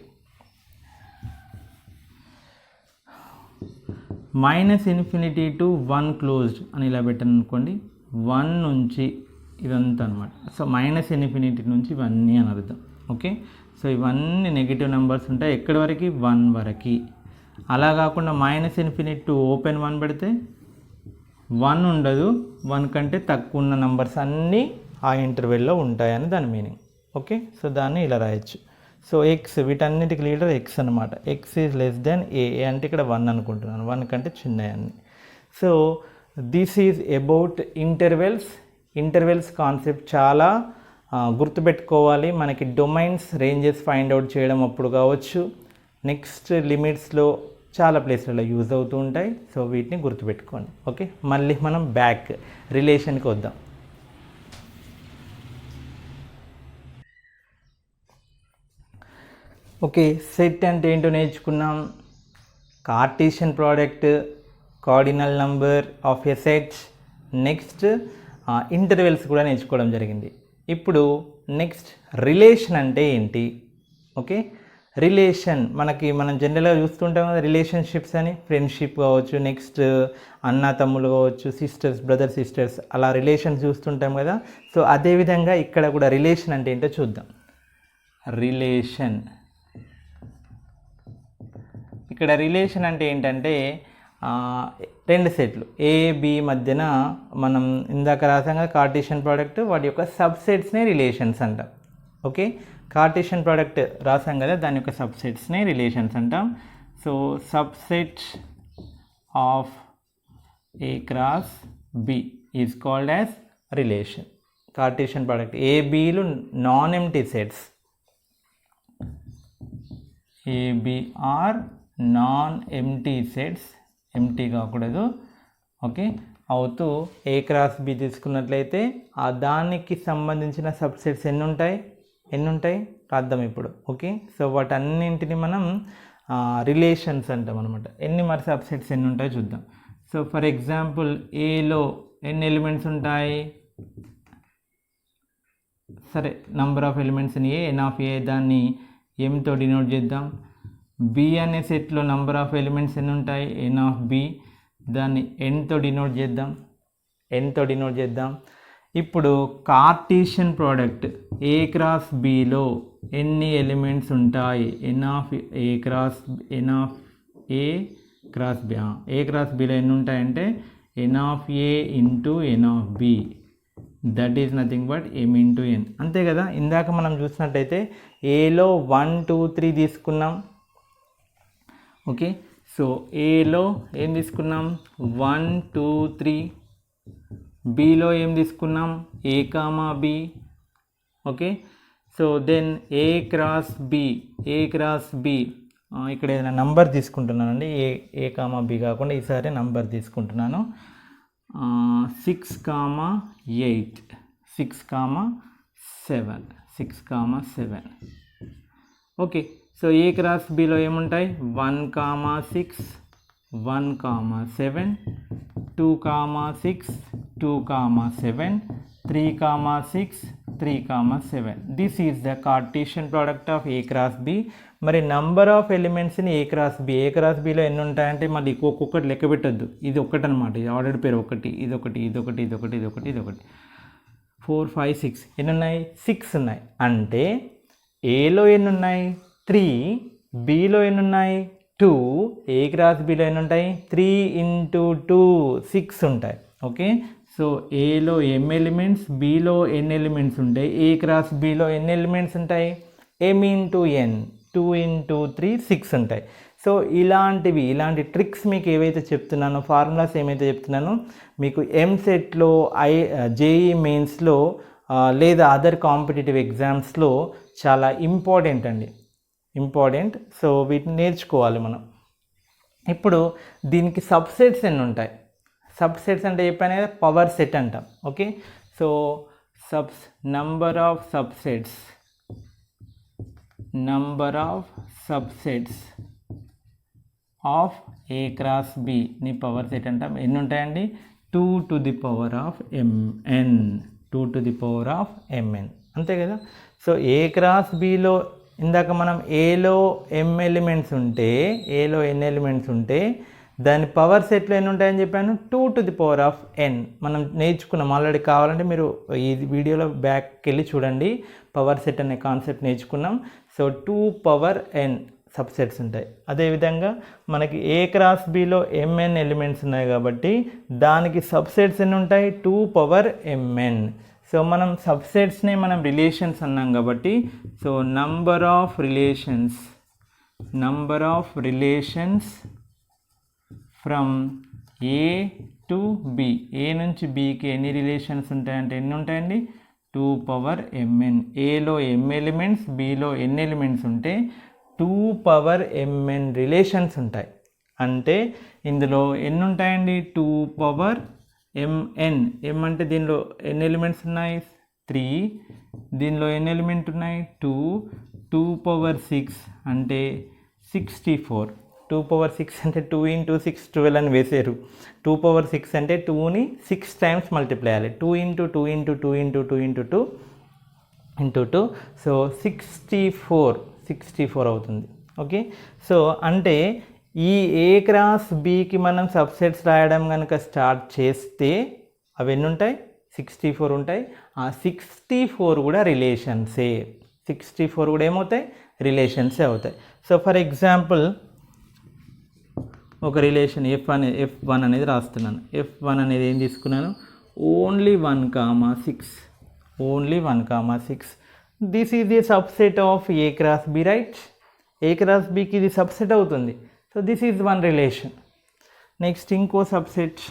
-ఇన్ఫినిటీ టు 1 క్లోజ్డ్ అని ఇలా పెట్టాను అనుకోండి, 1 నుంచి ఇదంతా అనమాట. సో -ఇన్ఫినిటీ నుంచి ఇవన్నీ అని అర్థం. ఓకే, సో ఇవన్నీ నెగిటివ్ నెంబర్స్ ఉంటాయి ఎక్కడి వరకు? 1 వరకు. అలా కాకుండా -ఇన్ఫినిటీ టు ఓపెన్ 1 పెడితే 1 ఉండదు, 1 కంటే తక్కువ ఉన్న నెంబర్స్ అన్నీ ఆ ఇంటర్వెల్లో ఉంటాయని దాని మీనింగ్. ఓకే, సో దాన్ని ఇలా రాయొచ్చు. సో ఎక్స్, వీటన్నిటికి లీడర్ ఎక్స్ అనమాట. X is less than A అంటే ఇక్కడ 1 అనుకుంటున్నాను, 1 కంటే చిన్నవన్నీ. So this is about intervals. Intervals concept చాలా గుర్తుపెట్టుకోవాలి. మనకి డొమైన్స్ రేంజెస్ ఫైండ్ అవుట్ చేయడం అప్పుడు కావచ్చు, నెక్స్ట్ లిమిట్స్లో చాలా ప్లేస్లలో యూజ్ అవుతూ ఉంటాయి. సో వీటిని గుర్తుపెట్టుకోండి. ఓకే, మళ్ళీ మనం బ్యాక్ రిలేషన్కి వద్దాం. ఓకే, సెట్ అంటే ఏంటో నేర్చుకున్నాం. Cartesian product, cardinal number of a set, next intervals కూడా నేర్చుకోవడం జరిగింది. ఇప్పుడు నెక్స్ట్ రిలేషన్ అంటే ఏంటి? ఓకే, రిలేషన్ మనం జనరల్గా చూస్తుంటాం కదా రిలేషన్షిప్స్ అని, ఫ్రెండ్షిప్ కావచ్చు, నెక్స్ట్ అన్న తమ్ముళ్ళు కావచ్చు, సిస్టర్స్ బ్రదర్ సిస్టర్స్, అలా రిలేషన్స్ చూస్తుంటాం కదా. సో అదేవిధంగా ఇక్కడ కూడా రిలేషన్ అంటే ఏంటో చూద్దాం. రిలేషన్, ఇక్కడ రిలేషన్ అంటే ఏంటంటే రెండు సెట్లు ఏ బి మధ్యన మనం ఇందాక రాసాం కదా కార్టీషియన్ ప్రోడక్ట్, వాటి యొక్క సబ్సెట్స్నే రిలేషన్స్ అంటాం. ఓకే, కార్టీషియన్ ప్రోడక్ట్ రాసాం కదా, దాని యొక్క సబ్సెట్స్నే రిలేషన్స్ అంటాం. So subset of A cross B is called as relation. Cartesian product. ఏబీలు non empty sets, A B are non empty sets, empty కాకూడదు, ఓకే, అవుతూ ఏ క్రాస్ బి తీసుకున్నట్లయితే ఆ దానికి సంబంధించిన సబ్సెట్స్ ఎన్ని ఉంటాయి రాద్దాం ఇప్పుడు. ఓకే, సో వాటన్నింటిని మనం రిలేషన్స్ అంటాం అనమాట. ఎన్ని మరి సబ్సెట్స్ ఎన్ని ఉంటాయో చూద్దాం. సో ఫర్ ఎగ్జాంపుల్ ఏలో ఎన్ని ఎలిమెంట్స్ ఉంటాయి, సరే number of elements in A, n of A, దాన్ని ఎంతో డినోట్ చేద్దాం. బి అనే సెట్లో నంబర్ ఆఫ్ ఎలిమెంట్స్ ఎన్ని ఉంటాయి, ఎన్ ఆఫ్ బి, దాన్ని ఎన్తో డినోట్ చేద్దాం. ఇప్పుడు కార్టీషియన్ ప్రోడక్ట్ ఏ క్రాస్ బిలో ఎన్ని ఎలిమెంట్స్ ఉంటాయి, n of A cross B, A cross బిలో ఎన్ని ఉంటాయంటే n of A into n of B, that is nothing but m into n, అంతే కదా. ఇందాక మనం చూసినట్టయితే ఏలో 1 2 3 తీసుకున్నాం. ఓకే, సో ఏలో ఏం తీసుకున్నాం 1 2 3, బిలో ఏం తీసుకున్నాం A comma B. Okay, so then A cross B ఇక్కడ ఏదైనా నంబర్ తీసుకుంటున్నానండి, ఏ కామా బి కాకుండా ఈసారి నంబర్ తీసుకుంటున్నాను. 6, 8, 6, 7. ఓకే, సో ఏ క్రాస్ బిలో ఏముంటాయి 1, 6, 1, 7, 2, 6, 2, 7, 3, 6, 3, 7. This is the Cartesian product of A cross B. మరి నంబర్ ఆఫ్ ఎలిమెంట్స్ని ఏ క్రాస్ బిలో ఎన్ని ఉంటాయంటే మళ్ళీ ఒక్కొక్కటి లెక్క పెట్టద్దు, ఇది ఒకటి అనమాట, ఇది ఆర్డర్ పేరు ఒకటి, ఇదొకటి 4 5 6 ఎన్ని ఉన్నాయి 6 ఉన్నాయి. అంటే ఏలో ఎన్ని ఉన్నాయి 3, బిలో ఎన్ని ఉన్నాయి 2, ఏ క్రాస్ బిలో ఎన్ని ఉంటాయి 3 × 2 6 ఉంటాయి. ఓకే, సో ఏలో m elements, below n elements ఉంటాయి, ఏ క్రాస్ బిలో ఎన్ని ఎలిమెంట్స్ ఉంటాయి m ఇంటూ n, 2 × 3 6 ఉంటాయి. సో ఇలాంటి ట్రిక్స్ మీకు ఏవైతే చెప్తున్నానో, ఫార్ములాస్ ఏమైతే చెప్తున్నానో మీకు ఎంసెట్లో, జేఈ మెయిన్స్లో లేదా అదర్ కాంపిటేటివ్ ఎగ్జామ్స్లో చాలా ఇంపార్టెంట్. సో వీటిని నేర్చుకోవాలి మనం. ఇప్పుడు దీనికి సబ్సెట్స్ ఎన్ని ఉంటాయి, సబ్సెట్స్ అంటే చెప్పాను కదా పవర్ సెట్ అంటాం. Okay, so number of subsets of A cross B ని పవర్ సెట్ అంటాం. ఎన్ని ఉంటాయండి 2 to the power of mn, అంతే కదా. సో ఏ క్రాస్ బిలో ఇందాక మనం ఏలో n ఎలిమెంట్స్ ఉంటే దాని పవర్ సెట్లో ఎన్ని ఉంటాయని చెప్పాను 2 to the power of n. మనం నేర్చుకున్నాం ఆల్రెడీ, కావాలంటే మీరు ఈ వీడియోలో బ్యాక్కి వెళ్ళి చూడండి, పవర్ సెట్ అనే కాన్సెప్ట్ నేర్చుకున్నాం. సో 2 power n సబ్సెట్స్ ఉంటాయి. అదేవిధంగా మనకి ఏ క్రాస్ బిలో mn ఎలిమెంట్స్ ఉన్నాయి కాబట్టి దానికి సబ్సెట్స్ ఎన్ని ఉంటాయి 2 power mn. సో మనం సబ్సెట్స్ని మనం రిలేషన్స్ అన్నాం కాబట్టి, so number of relations from A to B, A నుంచి బికి ఎన్ని రిలేషన్స్ ఉంటాయంటే ఎన్ని ఉంటాయండి 2 power mn. ఏలో m elements, below n elements ఉంటే 2 power mn రిలేషన్స్ ఉంటాయి. అంటే ఇందులో ఎన్ని ఉంటాయండి 2 power mn. m అంటే దీనిలో ఎన్ని ఎలిమెంట్స్ ఉన్నాయి 3, దీనిలో ఎన్ని ఎలిమెంట్ ఉన్నాయి 2, 2 power 6 అంటే 64. 2 power 6 అంటే 2 × 6 12 అని వేసారు. 2 power 6 అంటే 2ని 6 టైమ్స్ మల్టిప్లై చేయాలి, 2 × 2 × 2 × 2 × 2, సో 64 అవుతుంది. ఓకే, సో అంటే ఈ ఏ క్రాస్ బికి మనం సబ్సెట్స్ రాయడం కనుక స్టార్ట్ చేస్తే అవి ఎన్ని ఉంటాయి 64 ఉంటాయి. ఆ 64 కూడా రిలేషన్సే, 64 కూడా ఏమవుతాయి రిలేషన్సే అవుతాయి. సో ఫర్ ఎగ్జాంపుల్ ఒక రిలేషన్ f1 అనేది రాస్తున్నాను. f1 అనేది ఏం తీసుకున్నాను only 1, 6. This is the subset of A cross B, right. A cross బికి ఇది సబ్సెట్ అవుతుంది. So this is one relation. Next ఇంకో సబ్సెట్.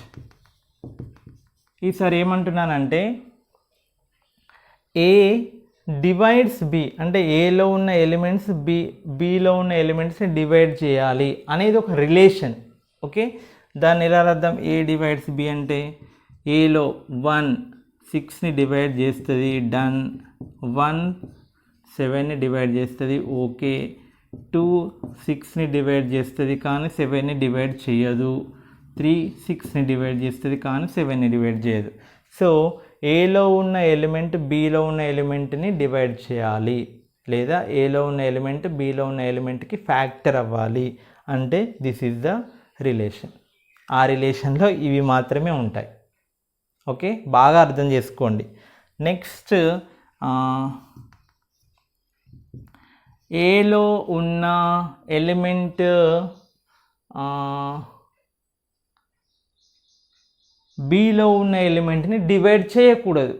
ఈసారి ఏమంటున్నానంటే ఏ డివైడ్స్ బి, అంటే ఏలో ఉన్న ఎలిమెంట్స్ బిలో ఉన్న ఎలిమెంట్స్ని డివైడ్ చేయాలి అనేది ఒక రిలేషన్. ఓకే, దాన్ని ఎలా రాద్దాం? ఏ డివైడ్స్ బి అంటే ఏలో 1 6ని డివైడ్ చేస్తుంది, డన్. 1 7ని డివైడ్ చేస్తుంది, ఓకే. 2 6ని డివైడ్ చేస్తుంది కానీ 7ని డివైడ్ చేయదు. 3 6ని డివైడ్ చేస్తుంది కానీ 7ని డివైడ్ చేయదు. సో ఏలో ఉన్న ఎలిమెంట్ బిలో ఉన్న ఎలిమెంట్ని డివైడ్ చేయాలి, లేదా ఏలో ఉన్న ఎలిమెంట్ బిలో ఉన్న ఎలిమెంట్కి ఫ్యాక్టర్ అవ్వాలి అంటే దిస్ ఈజ్ ద రిలేషన్. ఆ రిలేషన్లో ఇవి మాత్రమే ఉంటాయి. ఓకే, బాగా అర్థం చేసుకోండి. నెక్స్ట్, ఏలో ఉన్న ఎలిమెంట్ బిలో ఉన్న ఎలిమెంట్ని డివైడ్ చేయకూడదు.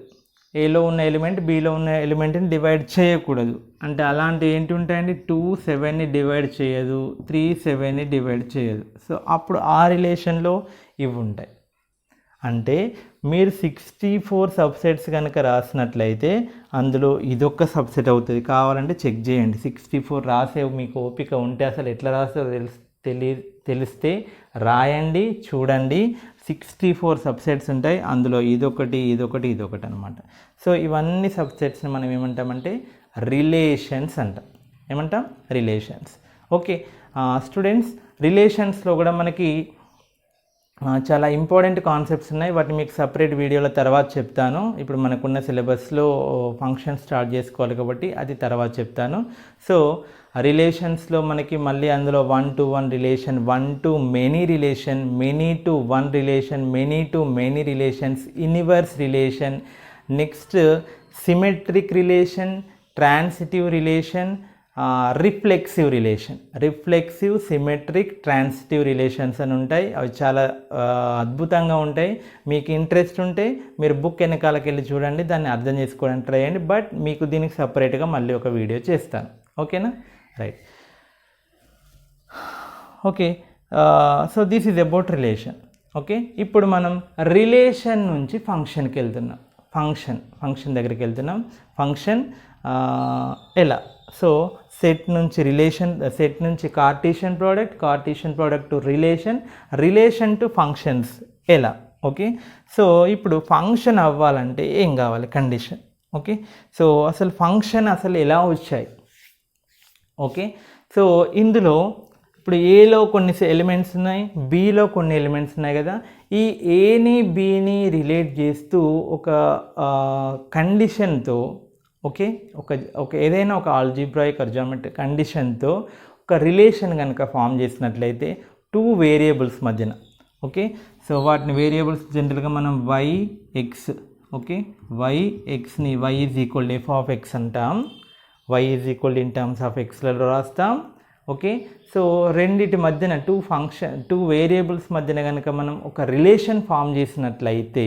ఏలో ఉన్న ఎలిమెంట్ బిలో ఉన్న ఎలిమెంట్ని డివైడ్ చేయకూడదు అంటే అలాంటి ఏంటి ఉంటాయండి? 2 7ని డివైడ్ చేయదు, 3 7ని డివైడ్ చేయదు. సో అప్పుడు ఆ రిలేషన్లో ఇవి ఉంటాయి. అంటే మీరు 64 సబ్సెట్స్ కనుక రాసినట్లయితే అందులో ఇదొక్క సబ్సెట్ అవుతుంది. కావాలంటే చెక్ చేయండి. 64 రాసే మీకు ఓపిక ఉంటే, అసలు ఎట్లా రాస్తారో తెలిస్తే రాయండి, చూడండి. 64 సబ్సెట్స్ ఉంటాయి. అందులో ఇదొకటి ఇదొకటి ఇదొకటి అనమాట. సో ఇవన్నీ సబ్సెట్స్ని మనం ఏమంటామంటే రిలేషన్స్ అంటాం. ఏమంటాం? రిలేషన్స్. ఓకే స్టూడెంట్స్, రిలేషన్స్లో కూడా మనకి చాలా ఇంపార్టెంట్ కాన్సెప్ట్స్ ఉన్నాయి. వాటిని మీకు సపరేట్ వీడియోల తర్వాత చెప్తాను. ఇప్పుడు మనకున్న సిలబస్లో ఫంక్షన్ స్టార్ట్ చేసుకోవాలి కాబట్టి అది తర్వాత చెప్తాను. సో రిలేషన్స్లో మనకి మళ్ళీ అందులో 1 to 1 relation, 1 to many relation, many to 1 relation, many to many relations, inverse relation, next symmetric relation, transitive relation, reflexive relation. Reflexive, symmetric, transitive relations అని ఉంటాయి. అవి చాలా అద్భుతంగా ఉంటాయి. మీకు ఇంట్రెస్ట్ ఉంటే మీరు బుక్ వెనకాలకి వెళ్ళి చూడండి, దాన్ని అర్థం చేసుకోవడానికి ట్రై చేయండి. బట్ మీకు దీనికి సపరేట్గా మళ్ళీ ఒక వీడియో చేస్తాను. ఓకేనా? Right. Okay, so this is about relation. Okay, ఇప్పుడు మనం రిలేషన్ నుంచి ఫంక్షన్కి వెళ్తున్నాం. ఫంక్షన్ దగ్గరికి వెళ్తున్నాం. ఫంక్షన్ ఎలా? సో సెట్ నుంచి రిలేషన్, సెట్ నుంచి Cartesian product to relation to functions ఎలా? ఓకే, సో ఇప్పుడు ఫంక్షన్ అవ్వాలంటే ఏం కావాలి? కండిషన్. ఓకే, సో అసలు ఫంక్షన్ అసలు ఎలా వచ్చాయి? ఓకే, సో ఇందులో ఇప్పుడు ఏలో కొన్ని ఎలిమెంట్స్ ఉన్నాయి, బిలో కొన్ని ఎలిమెంట్స్ ఉన్నాయి కదా. ఈ ఏని బిని రిలేట్ చేస్తూ ఒక కండిషన్తో, ఓకే, ఒక ఏదైనా ఒక ఆల్జీబ్రాయిక్ ఆర్ జియోమెట్రిక్ కండిషన్తో ఒక రిలేషన్ కనుక ఫామ్ చేసినట్లయితే 2 వేరియబుల్స్ మధ్యన. ఓకే, సో వాటిని వేరియబుల్స్ జనరల్గా మనం yx, ఓకే, yxని y is equal f of x అంటాం. y is equal in terms of ఎక్స్లలో రాస్తాం. ఓకే, సో రెండిటి మధ్యన 2 వేరియబుల్స్ మధ్యన కనుక మనం ఒక రిలేషన్ ఫామ్ చేసినట్లయితే,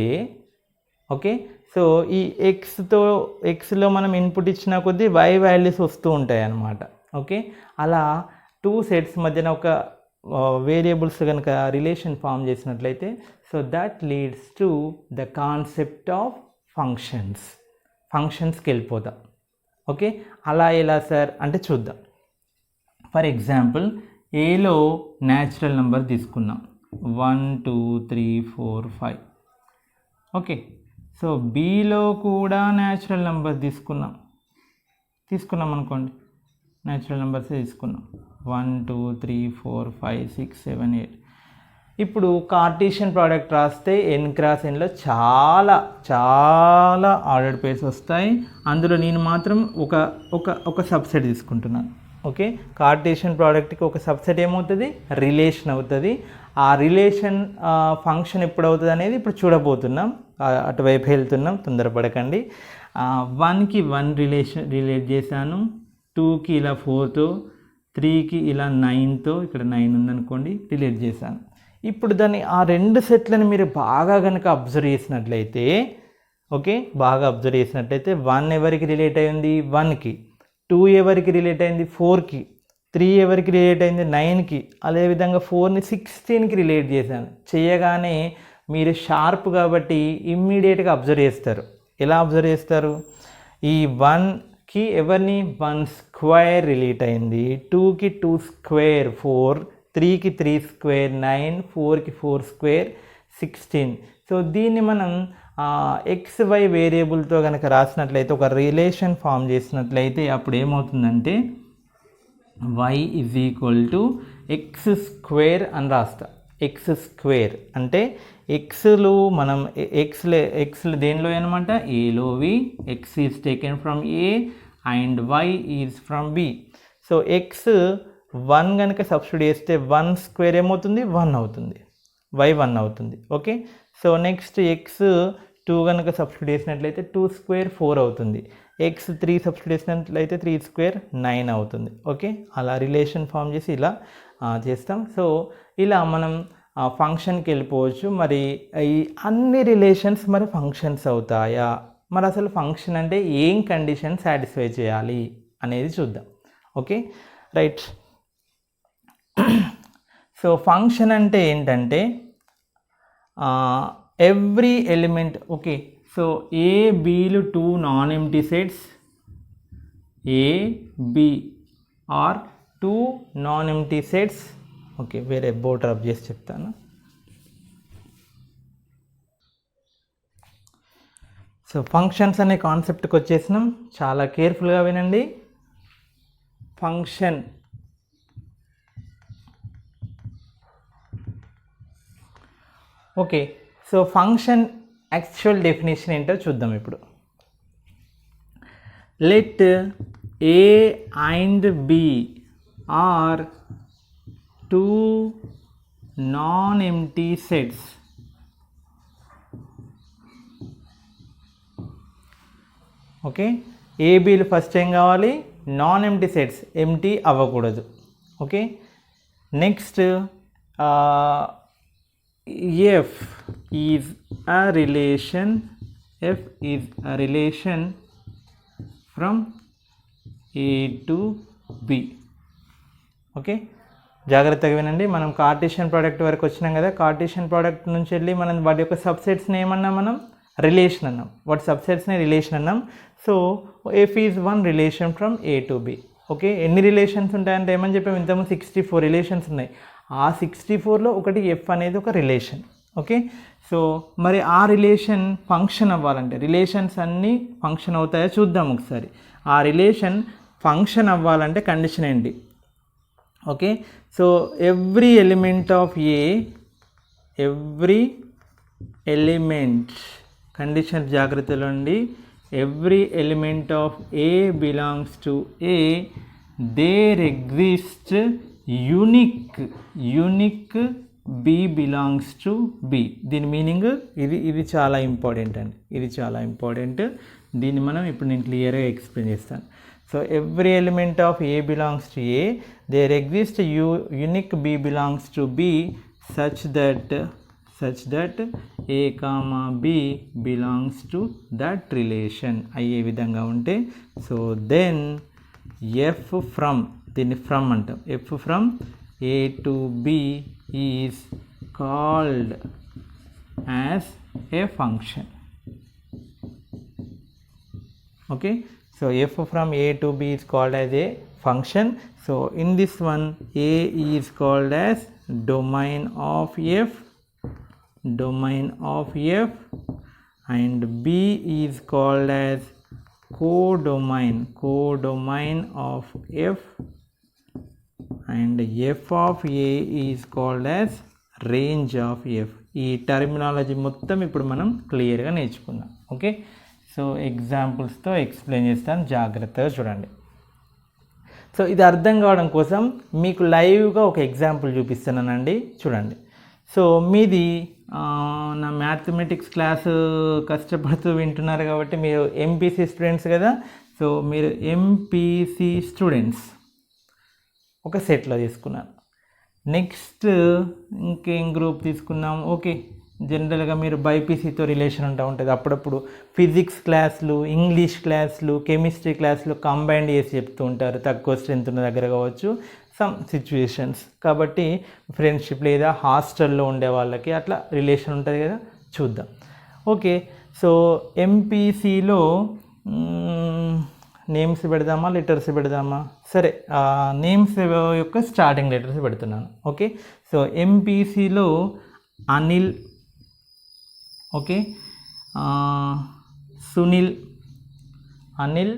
ఓకే, సో ఈ ఎక్స్లో మనం ఇన్పుట్ ఇచ్చిన కొద్దీ y వాల్యూస్ వస్తూ ఉంటాయి అన్నమాట. ఓకే, అలా 2 సెట్స్ మధ్యన ఒక వేరియబుల్స్ కనుక రిలేషన్ ఫామ్ చేసినట్లయితే, so that leads to the concept of ఫంక్షన్స్కి వెళ్ళిపోతాం. ఓకే, అలా ఎలా సార్ అంటే చూద్దాం. ఫర్ ఎగ్జాంపుల్, ఏలో న్యాచురల్ నెంబర్ తీసుకున్నాం 1 2 3 4 5. ఓకే, సో బిలో కూడా న్యాచురల్ నెంబర్ తీసుకున్నాం అనుకోండి. న్యాచురల్ నెంబర్సే తీసుకున్నాం 1 2 3 4 5 6 7 8. ఇప్పుడు కార్టీషియన్ ప్రోడక్ట్ రాస్తే n క్రాస్ nలో చాలా ఆర్డర్డ్ పేర్స్ వస్తాయి. అందులో నేను మాత్రం ఒక సబ్సెట్ తీసుకుంటున్నాను. ఓకే, కార్టీషియన్ ప్రోడక్ట్కి ఒక సబ్సెట్ ఏమవుతుంది? రిలేషన్ అవుతుంది. ఆ రిలేషన్ ఫంక్షన్ ఎప్పుడు అవుతుంది అనేది ఇప్పుడు చూడబోతున్నాం. అటువైపు వెళ్తున్నాం, తొందరపడకండి. 1కి 1 రిలేట్ చేశాను, 2కి ఇలా 4తో, 3కి ఇలా 9తో, ఇక్కడ 9 ఉందనుకోండి, రిలేట్ చేశాను. ఇప్పుడు దాన్ని ఆ 2 సెట్లను మీరు బాగా కనుక అబ్జర్వ్ చేసినట్లయితే, ఓకే, బాగా అబ్జర్వ్ చేసినట్లయితే 1 ఎవరికి రిలేట్ అయింది? 1కి. 2 ఎవరికి రిలేట్ అయింది? 4కి. 3 ఎవరికి రిలేట్ అయింది? 9కి. అదేవిధంగా 4ని 16కి రిలేట్ చేశాను. చేయగానే మీరు షార్ప్ కాబట్టి ఇమ్మీడియట్గా అబ్జర్వ్ చేస్తారు. ఎలా అబ్జర్వ్ చేస్తారు? ఈ 1కి ఎవరిని 1 స్క్వేర్ రిలేట్ అయింది, 2కి 2 స్క్వేర్ 4, 3కి 3 స్క్వేర్ 9, 4కి 4 స్క్వేర్ 16. సో దీన్ని మనం XY వేరియబుల్తో కనుక రాసినట్లయితే, ఒక రిలేషన్ ఫామ్ చేసినట్లయితే అప్పుడు ఏమవుతుందంటే y is equal to X square అని రాస్తా. ఎక్స్ స్క్వేర్ అంటే ఎక్స్లు మనం ఎక్స్లు దేనిలో అనమాట, ఏలోవి. X is taken from A and y is from B. So x 1 కనుక సబ్స్టిట్యూట్ చేస్తే 1 స్క్వేర్ ఏమవుతుంది, 1 అవుతుంది, y 1 అవుతుంది. ఓకే, సో నెక్స్ట్ ఎక్స్ 2 కనుక సబ్స్టిట్యూట్ చేసినట్లయితే 2 స్క్వేర్ 4 అవుతుంది. ఎక్స్ 3 సబ్స్టిట్యూట్ చేసినట్లయితే 3 స్క్వేర్ 9 అవుతుంది. ఓకే, అలా రిలేషన్ ఫామ్ చేసి ఇలా చేస్తాం. సో ఇలా మనం ఫంక్షన్కి వెళ్ళిపోవచ్చు. మరి ఈ అన్ని రిలేషన్స్ మరి ఫంక్షన్స్ అవుతాయా, మరి అసలు ఫంక్షన్ అంటే ఏం కండిషన్ సాటిస్ఫై చేయాలి అనేది చూద్దాం. Okay right. సో ఫంక్షన్ అంటే ఏంటంటే every element. Okay, so A బీలు 2 non empty sets, A B are 2 non empty sets. Okay, వేరే బోర్డ్ రబ్ చేసి చెప్తాను. సో ఫంక్షన్స్ అనే కాన్సెప్ట్కి వచ్చేసినాం. చాలా కేర్ఫుల్గా వినండి. Function okay, so function actual definition ఏంటో చూద్దాం ఇప్పుడు. Let A and B are 2 non empty sets. Okay, ఏబీలు ఫస్ట్ ఏం కావాలి, నాన్ ఎంప్టీ సెట్స్, ఎంప్టీ అవ్వకూడదు. Okay, next F is a relation from A to B. Okay, జాగ్రత్తగా వినండి. మనం కార్టేషియన్ ప్రోడక్ట్ వరకు వచ్చినాం కదా. కార్టేషియన్ ప్రోడక్ట్ నుంచి వెళ్ళి మనం వాటి యొక్క సబ్సెట్స్ని ఏమన్నాం, మనం రిలేషన్ అన్నాం. వాటి సబ్సెట్స్ని రిలేషన్ అన్నాం. So F is 1 relation from A to B. Okay, ఎన్ని రిలేషన్స్ ఉంటాయంటే ఏమని చెప్పాము, ఇంతకుముందు 64 రిలేషన్స్ ఉన్నాయి. ఆ 64లో ఒకటి F అనేది ఒక రిలేషన్. ఓకే, సో మరి ఆ రిలేషన్ ఫంక్షన్ అవ్వాలంటే, రిలేషన్స్ అన్నీ ఫంక్షన్ అవుతాయో చూద్దాం ఒకసారి. ఆ రిలేషన్ ఫంక్షన్ అవ్వాలంటే కండిషన్ ఏంటి? Okay, so every element of A, every element, condition జాగ్రత్తలో ఉండి, every element of A belongs to A, there exist unique B belongs to B. దీని మీనింగ్ ఇది చాలా ఇంపార్టెంట్ అండి, ఇది చాలా ఇంపార్టెంట్. దీన్ని మనం ఇప్పుడు నేను క్లియర్గా ఎక్స్ప్లెయిన్ చేస్తాను. So every element of A belongs to A, there exist unique B belongs to B such that A comma B belongs to that relation అయ్యే విధంగా ఉంటే, సో దెన్ ఎఫ్ ఫ్రమ్, దీన్ని ఫ్రమ్ అంటాం, F from A to B is called as a function. Okay, so f from a to b is called as a function. So in this one, a is called as domain of f and b is called as codomain of f and f of a is called as range of f. ఈ terminology మొత్తం ఇప్పుడు మనం క్లియర్గా నేర్చుకుందాం. Okay, so ఎగ్జాంపుల్స్తో explain చేస్తాను, జాగ్రత్తగా చూడండి. So ఇది అర్థం కావడం కోసం మీకు లైవ్గా ఒక ఎగ్జాంపుల్ చూపిస్తున్నానండి, చూడండి. సో మీది నా మ్యాథమెటిక్స్ క్లాసు కష్టపడుతూ వింటున్నారు కాబట్టి మీరు ఎంపీసీ స్టూడెంట్స్ కదా. సో మీరు ఎంపీసీ స్టూడెంట్స్ ఒక సెట్లో తీసుకున్నాను. నెక్స్ట్ ఇంకేం గ్రూప్ తీసుకున్నాం? ఓకే, జనరల్గా మీరు బైపీసీతో రిలేషన్ ఉంటుంది. అప్పుడప్పుడు ఫిజిక్స్ క్లాసులు, ఇంగ్లీష్ క్లాసులు, కెమిస్ట్రీ క్లాసులు కంబైండ్ చేసి చెప్తూ ఉంటారు, తక్కువ స్ట్రెంత్ ఉన్న దగ్గర కావచ్చు, సమ్ సిచ్యువేషన్స్. కాబట్టి ఫ్రెండ్షిప్ లేదా హాస్టల్లో ఉండే వాళ్ళకి అట్లా రిలేషన్ ఉంటుంది కదా, చూద్దాం. ఓకే, సో ఎంపీసీలో నేమ్స్ పెడదామా లెటర్స్ పెడదామా? సరే, నేమ్స్ యొక్క స్టార్టింగ్ లెటర్స్ పెడుతున్నాను. ఓకే, సో ఎంపీసీలో అనిల్, ఓకే, సునీల్, అనిల్,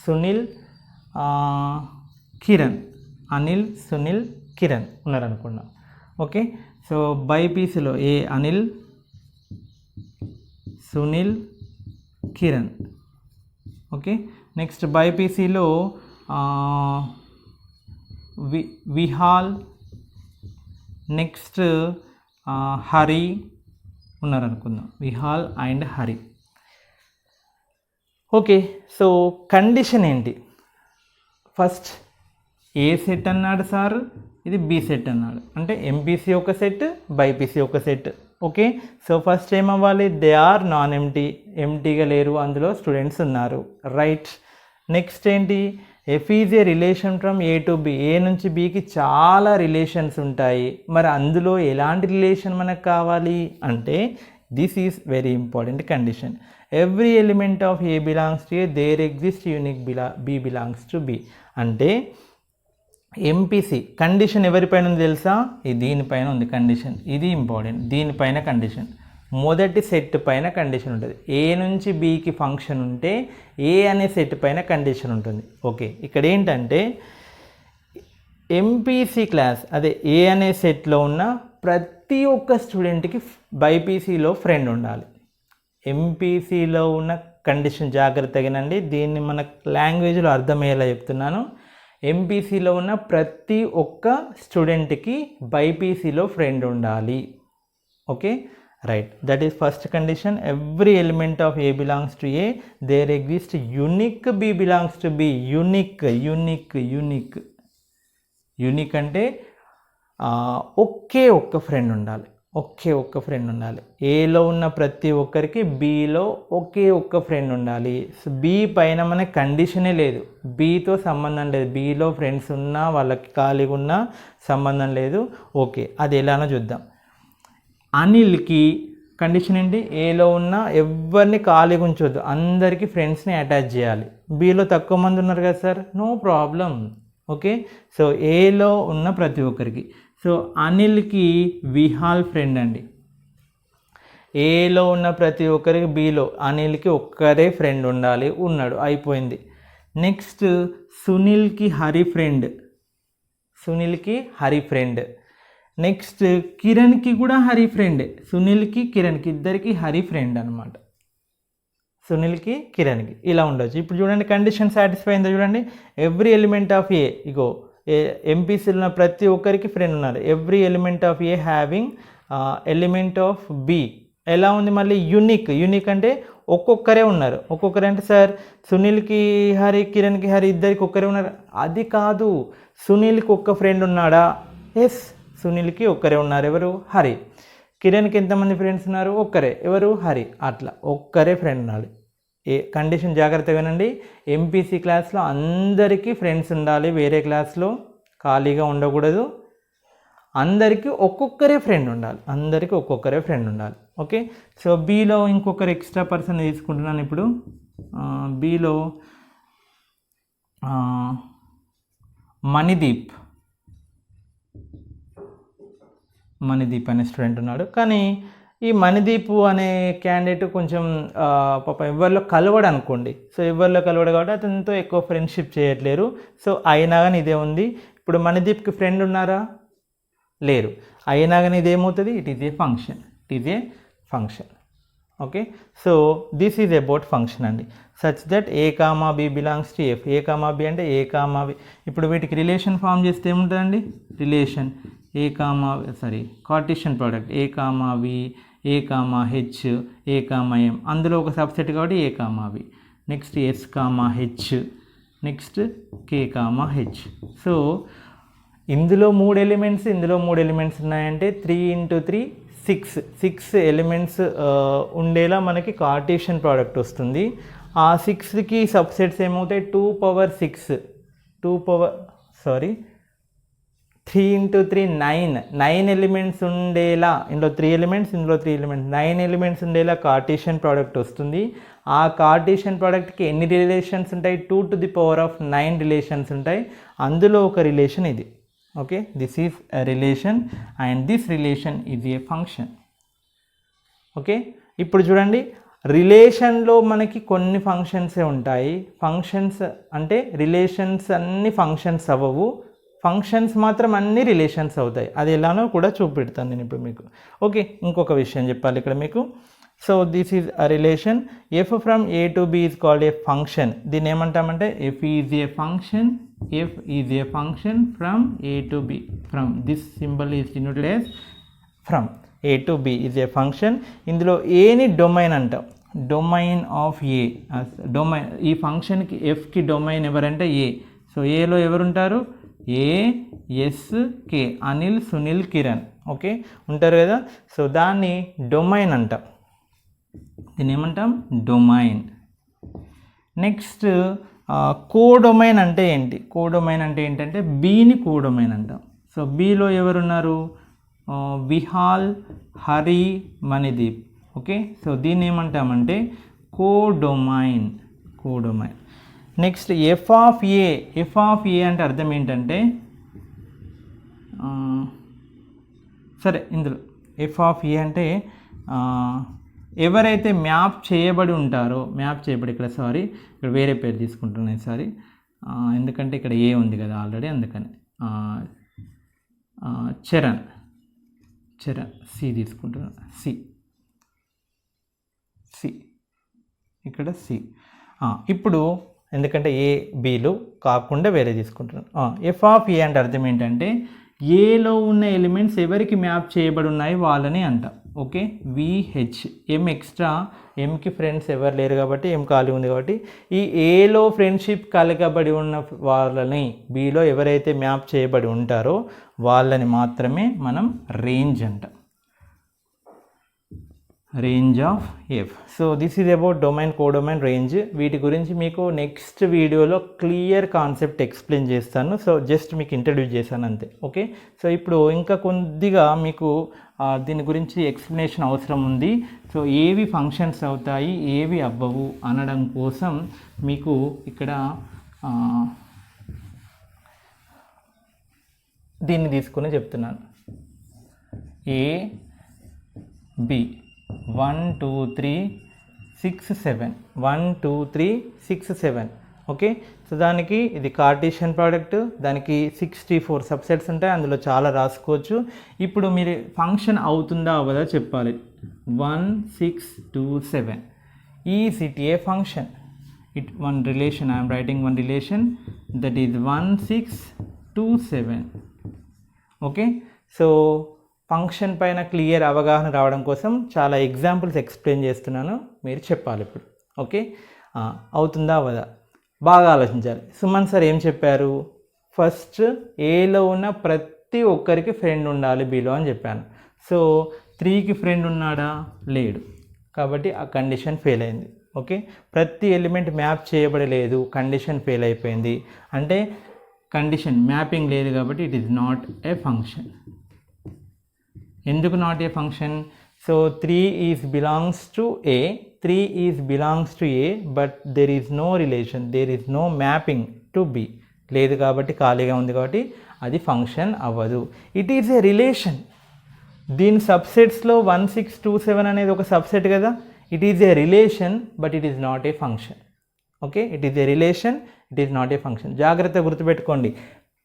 సునీల్, కిరణ్, అనిల్, సునీల్, కిరణ్ ఉన్నారనుకున్నాం. ఓకే, సో బైపీసీలో A Anil, Sunil, Kiran. Okay, next బైపీసీలో విహాల్, నెక్స్ట్ హరి ఉన్నారనుకుందాం, Vihal and Hari. Okay, so condition ఏంటి? ఫస్ట్ ఏ సెట్ అన్నాడు సార్, ఇది బి సెట్ అన్నాడు, అంటే ఎంపీసీ ఒక సెట్, బైపీసీ ఒక సెట్. ఓకే, సో ఫస్ట్ ఏమవ్వాలి? దే ఆర్ నాన్ ఎంటీ, ఎంటీగా లేరు, అందులో స్టూడెంట్స్ ఉన్నారు, రైట్. నెక్స్ట్ ఏంటి? F is a relation from A to B, A నుంచి బికి చాలా రిలేషన్స్ ఉంటాయి. మరి అందులో ఎలాంటి రిలేషన్ మనకు కావాలి అంటే this is very important condition. Every element of A belongs to A, there exist unique B belongs to B. అంటే ఎంపీసీ కండిషన్ ఎవరిపైన ఉంది తెలుసా? దీనిపైన ఉంది కండిషన్, ఇది ఇంపార్టెంట్. దీనిపైన కండిషన్, మొదటి సెట్ పైన కండిషన్ ఉంటుంది. ఏ నుంచి బికి ఫంక్షన్ ఉంటే ఏ అనే సెట్ పైన కండిషన్ ఉంటుంది. ఓకే, ఇక్కడ ఏంటంటే ఎంపీసీ క్లాస్, అదే ఏ అనే సెట్లో ఉన్న ప్రతి ఒక్క స్టూడెంట్కి బైపీసీలో ఫ్రెండ్ ఉండాలి. ఎంపీసీలో ఉన్న కండిషన్ జాగ్రత్తగానండి, దీన్ని మన లాంగ్వేజ్లో అర్థమయ్యేలా చెప్తున్నాను. ఎంపీసీలో ఉన్న ప్రతి ఒక్క స్టూడెంట్కి బైపీసీలో ఫ్రెండ్ ఉండాలి. Okay, right, that is first condition. Every element of A belongs to A, there exist unique B belongs to B. Unique unique unique unique అంటే ఒకే ఒక్క ఫ్రెండ్ ఉండాలి, ఒకే ఒక్క ఫ్రెండ్ ఉండాలి. ఏలో ఉన్న ప్రతి ఒక్కరికి బీలో ఒకే ఒక్క ఫ్రెండ్ ఉండాలి. బీ పైన మనకి కండిషనే లేదు, బీతో సంబంధం లేదు, బీలో ఫ్రెండ్స్ ఉన్నా వాళ్ళకి ఖాళీగా ఉన్నా సంబంధం లేదు. ఓకే, అది ఎలానో చూద్దాం. అనిల్కి కండిషన్ ఏంటి? ఏలో ఉన్న ఎవరిని ఖాళీగా ఉంచొద్దు, అందరికీ ఫ్రెండ్స్ని అటాచ్ చేయాలి. బీలో తక్కువ మంది ఉన్నారు కదా sir, no problem. Okay, so ఏలో ఉన్న ప్రతి ఒక్కరికి. సో అనిల్కి విహాల్ ఫ్రెండ్ అండి. ఏలో ఉన్న ప్రతి ఒక్కరికి బీలో అనిల్కి ఒక్కరే ఫ్రెండ్ ఉండాలి, ఉన్నాడు, అయిపోయింది. నెక్స్ట్ సునీల్కి హరి ఫ్రెండ్, సునీల్కి హరి ఫ్రెండ్. నెక్స్ట్ కిరణ్కి కూడా హరి ఫ్రెండ్, సునీల్కి కిరణ్కి ఇద్దరికి హరి ఫ్రెండ్ అనమాట, సునీల్కి కిరణ్కి. ఇలా ఉండొచ్చు. ఇప్పుడు చూడండి కండిషన్ సాటిస్ఫై అయిందో చూడండి. ఎవ్రీ ఎలిమెంట్ ఆఫ్ ఏ, ఇగో ఎంపీసీలో ఉన్న ప్రతి ఒక్కరికి ఫ్రెండ్ ఉన్నారు. Every element of A having element of B. ఎలా ఉంది మళ్ళీ? యూనిక్. యూనిక్ అంటే ఒక్కొక్కరే ఉన్నారు. ఒక్కొక్కరే అంటే సార్ సునీల్కి హరి, కిరణ్కి హరి ఇద్దరికి ఒక్కరే ఉన్నారు, అది కాదు. సునీల్కి ఒక్క ఫ్రెండ్ ఉన్నాడా? ఎస్, సునీల్కి ఒక్కరే ఉన్నారు. ఎవరు? హరి. కిరణ్కి ఎంతమంది ఫ్రెండ్స్ ఉన్నారు? ఒక్కరే. ఎవరు? హరి. అట్లా ఒక్కరే ఫ్రెండ్ ఉండాలి. ఏ కండిషన్ జాగ్రత్తగా వినండి. ఎంపీసీ క్లాస్లో అందరికీ ఫ్రెండ్స్ ఉండాలి, వేరే క్లాస్లో ఖాళీగా ఉండకూడదు. అందరికీ ఒక్కొక్కరే ఫ్రెండ్ ఉండాలి, అందరికీ ఒక్కొక్కరే ఫ్రెండ్ ఉండాలి. ఓకే, సో బీలో ఇంకొకరు ఎక్స్ట్రా పర్సన్ తీసుకుంటున్నాను. ఇప్పుడు బీలో మణిదీప్ అనే స్టూడెంట్ ఉన్నాడు. కానీ ఈ మణిదీప్ అనే క్యాండిడేట్ కొంచెం పాప ఎవరిలో కలవడు అనుకోండి. సో ఎవరిలో కలవడు కాబట్టి అతనితో ఎక్కువ ఫ్రెండ్షిప్ చేయట్లేరు. సో అయినా కానీ ఇదే ఉంది. ఇప్పుడు మణిదీప్కి ఫ్రెండ్ ఉన్నారా? లేరు. అయినా కానీ ఇదేమవుతుంది? It is a function, it is a function. Okay, so this is about function అండి. Such that A comma B belongs to F. A comma B అంటే ఏ కామా బి. ఇప్పుడు వీటికి రిలేషన్ ఫామ్ చేస్తే ఏముంటుందండి? Relation A comma Cartesian product A comma V, A comma H, A comma M. అందులో ఒక subset కాబట్టి A comma V. Next S comma H, next K comma H. So ఇందులో 3 elements, ఇందులో 3 elements ఉన్నాయంటే 3 × 3 6 elements ఉండేలా మనకి కార్టీషియన్ ప్రోడక్ట్ వస్తుంది. ఆ 6కి సబ్సెట్స్ ఏమవుతాయి? 2⁻6 3 × 3 9 ఎలిమెంట్స్ ఉండేలా, ఇందులో 3 ఎలిమెంట్స్, ఇందులో 3 ఎలిమెంట్స్, 9 ఎలిమెంట్స్ ఉండేలా కార్టీషియన్ ప్రోడక్ట్ వస్తుంది. ఆ కార్టీషియన్ ప్రోడక్ట్కి ఎన్ని రిలేషన్స్ ఉంటాయి? 2⁹9 రిలేషన్స్ ఉంటాయి. అందులో ఒక రిలేషన్ ఇది. Okay, this is a relation and this relation is a function. Okay, ఇప్పుడు చూడండి, రిలేషన్లో మనకి కొన్ని ఫంక్షన్సే ఉంటాయి. ఫంక్షన్స్ అంటే రిలేషన్స్ అన్ని ఫంక్షన్స్ అవ్వవు, ఫంక్షన్స్ మాత్రం అన్ని రిలేషన్స్ అవుతాయి. అది ఎలానో కూడా చూపెడతాను నేను ఇప్పుడు మీకు. ఓకే, ఇంకొక విషయం చెప్పాలి ఇక్కడ మీకు. So this is a relation. F from A to B is called A function. దీన్ని ఏమంటామంటే F is a function. F is a function from A to B. From this symbol is denoted as from A to B is a function. ఇందులో ఏని domain అంటాం, domain of A. Domain ఈ ఫంక్షన్కి ఎఫ్కి domain ఎవరంటే ఏ. So ఏలో ఎవరుంటారు? ఏ, yes, కే, Anil, Sunil, Kiran. Okay, ఉంటారు కదా. సో దాన్ని డొమైన్ అంటాం. దీన్ని ఏమంటాం? డొమైన్. నెక్స్ట్ కోడొమైన్ అంటే ఏంటి? కోడొమైన్ అంటే ఏంటంటే బీని కోడొమైన్ అంటాం. సో బీలో ఎవరున్నారు? విహాల్, హరి, మణిదీప్. ఓకే, సో దీన్ని ఏమంటామంటే codomain. Codomain. Next F of A. F of A అంటే అర్థం ఏంటంటే, సరే ఇందులో ఎఫ్ ఆఫ్ ఏ అంటే ఎవరైతే మ్యాప్ చేయబడి ఉంటారో, మ్యాప్ చేయబడి, ఇక్కడ సారీ ఇక్కడ వేరే పేరు తీసుకుంటున్నాను సారీ, ఎందుకంటే ఇక్కడ ఏ ఉంది కదా ఆల్రెడీ, అందుకని చరణ్. చరణ్ సి తీసుకుంటున్నాను. సి ఇక్కడ సి. ఇప్పుడు ఎందుకంటే ఏ బీలు కాకుండా వేరే తీసుకుంటున్నాను. ఎఫ్ ఆఫ్ ఏ అంటే అర్థం ఏంటంటే ఏలో ఉన్న ఎలిమెంట్స్ ఎవరికి మ్యాప్ చేయబడి ఉన్నాయి వాళ్ళని అంట. Okay, VH. ఎం ఎక్స్ట్రా, ఎంకి ఫ్రెండ్స్ ఎవరు లేరు కాబట్టి, ఎం ఖాళీ ఉంది కాబట్టి, ఈ ఏలో ఫ్రెండ్షిప్ కలగబడి ఉన్న వాళ్ళని బీలో ఎవరైతే మ్యాప్ చేయబడి ఉంటారో వాళ్ళని మాత్రమే మనం రేంజ్ అంటాం. Range of F. So this is about domain, codomain, range. వీటి గురించి మీకు నెక్స్ట్ వీడియోలో క్లియర్ కాన్సెప్ట్ ఎక్స్ప్లెయిన్ చేస్తాను. సో జస్ట్ మీకు ఇంట్రడ్యూస్ చేశాను అంతే. ఓకే, సో ఇప్పుడు ఇంకా కొద్దిగా మీకు దీని గురించి ఎక్స్ప్లెనేషన్ అవసరం ఉంది. సో ఏవి ఫంక్షన్స్ అవుతాయి, ఏవి అవ్వవు అనడం కోసం మీకు ఇక్కడ దీన్ని తీసుకుని చెప్తున్నాను. ఏ, బి, 1 2 3 6 7, 1 2 3 6 7. ఓకే, సో దానికి ఇది కార్టీషియన్ ప్రోడక్ట్, దానికి 64 సబ్సెట్స్ ఉంటాయి, అందులో చాలా రాసుకోవచ్చు. ఇప్పుడు మీరు ఫంక్షన్ అవుతుందా అవ్వదా చెప్పాలి. 1 6 2 7 is it a function? It one relation, I'm writing one relation, that is 1 6 2 7. Okay, so function పైన క్లియర్ అవగాహన రావడం కోసం చాలా ఎగ్జాంపుల్స్ ఎక్స్ప్లెయిన్ చేస్తున్నాను, మీరు చెప్పాలి ఇప్పుడు. ఓకే, అవుతుందా అవదా బాగా ఆలోచించాలి. సుమన్ సార్ ఏం చెప్పారు? ఫస్ట్ ఏలో ఉన్న ప్రతి ఒక్కరికి ఫ్రెండ్ ఉండాలి బీలో అని చెప్పాను. సో 3కి ఫ్రెండ్ ఉన్నాడా? లేడు, కాబట్టి ఆ కండిషన్ ఫెయిల్ అయింది. ఓకే, ప్రతి ఎలిమెంట్ మ్యాప్ చేయబడలేదు, కండిషన్ ఫెయిల్ అయిపోయింది. అంటే కండిషన్ మ్యాపింగ్ లేదు కాబట్టి it is not a function. ఎందుకు not a function? So 3 is belongs to A, 3 is belongs to A, but there is no relation, there is no mapping to B. లేదు కాబట్టి ఖాళీగా ఉంది కాబట్టి అది ఫంక్షన్ అవ్వదు. It is a relation. దీని సబ్సెట్స్లో 1 6 2 7 అనేది ఒక సబ్సెట్ కదా. It is a relation but it is not a function. Okay, it is a relation, it is not a function. జాగ్రత్తగా గుర్తుపెట్టుకోండి.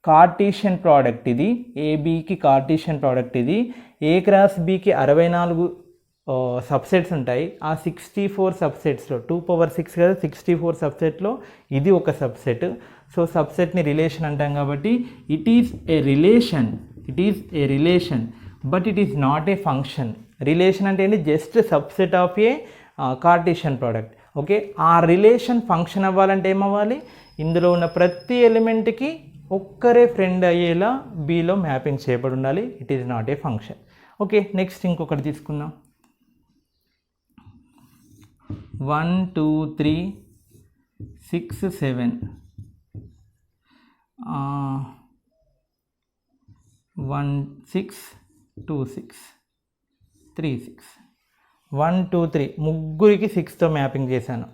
కార్టీషియన్ ప్రోడక్ట్ ఇది, ఏబీకి కార్టీషియన్ ప్రోడక్ట్ ఇది. ఏ క్రాస్ బీకి 64 సబ్సెట్స్ ఉంటాయి. ఆ 64 సబ్సెట్స్లో 2⁶ కదా, 64 సబ్సెట్లో ఇది ఒక సబ్సెట్. సో సబ్సెట్ని రిలేషన్ అంటాం కాబట్టి it is a relation, it is a relation but it is not a function. Relation అంటే ఏంటి? Just subset of A Cartesian product. Okay, ఆ రిలేషన్ ఫంక్షన్ అవ్వాలంటే ఏమవ్వాలి? ఇందులో ఉన్న ప్రతి ఎలిమెంట్కి ఒక్కరే ఫ్రెండ్ అయ్యేలా బీలో మ్యాపింగ్ చేయబడి ఉండాలి. It is not a function. Okay, next ఇంకొకటి తీసుకుందాం. 1 2 3 6 7 1 6 2 6 3 6. 1 2 3 ముగ్గురికి 6తో మ్యాపింగ్ చేశాను.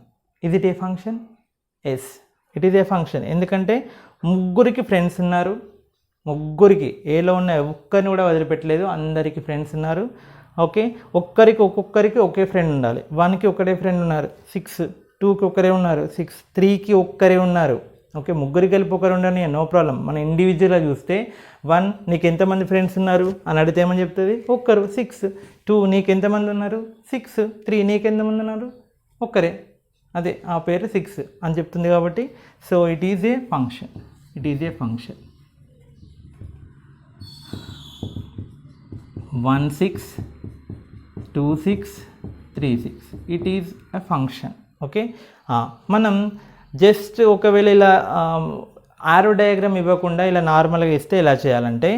ఇది a function? Yes, it is a function. ఎందుకంటే ముగ్గురికి ఫ్రెండ్స్ ఉన్నారు, ముగ్గురికి ఏలో ఉన్న ఒక్కరిని కూడా వదిలిపెట్టలేదు, అందరికీ ఫ్రెండ్స్ ఉన్నారు. ఓకే, ఒక్కొక్కరికి ఒకే ఫ్రెండ్ ఉండాలి. 1కి ఒకటే ఫ్రెండ్ ఉన్నారు 6, 2కి ఒకరే ఉన్నారు 6, 3కి ఒక్కరే ఉన్నారు. ఓకే, ముగ్గురికి కలిపి ఒకరు ఉండని నో ప్రాబ్లం. మనం ఇండివిజువల్గా చూస్తే 1 నీకు ఎంతమంది ఫ్రెండ్స్ ఉన్నారు అని అడిగితే ఏమని చెప్తుంది? ఒక్కరు 6. 2 నీకు ఎంతమంది ఉన్నారు? 6. 3 నీకు ఎంతమంది ఉన్నారు? ఒక్కరే, అదే ఆ పేరు 6 అని చెప్తుంది. కాబట్టి so it is a function, it is a function. 1 6 2 6 3 6 it is a function. Okay, మనం జస్ట్ ఒకవేళ ఇలా ఆరో డయాగ్రామ్ ఇవ్వకుండా ఇలా నార్మల్గా ఇస్తే ఎలా చేయాలంటే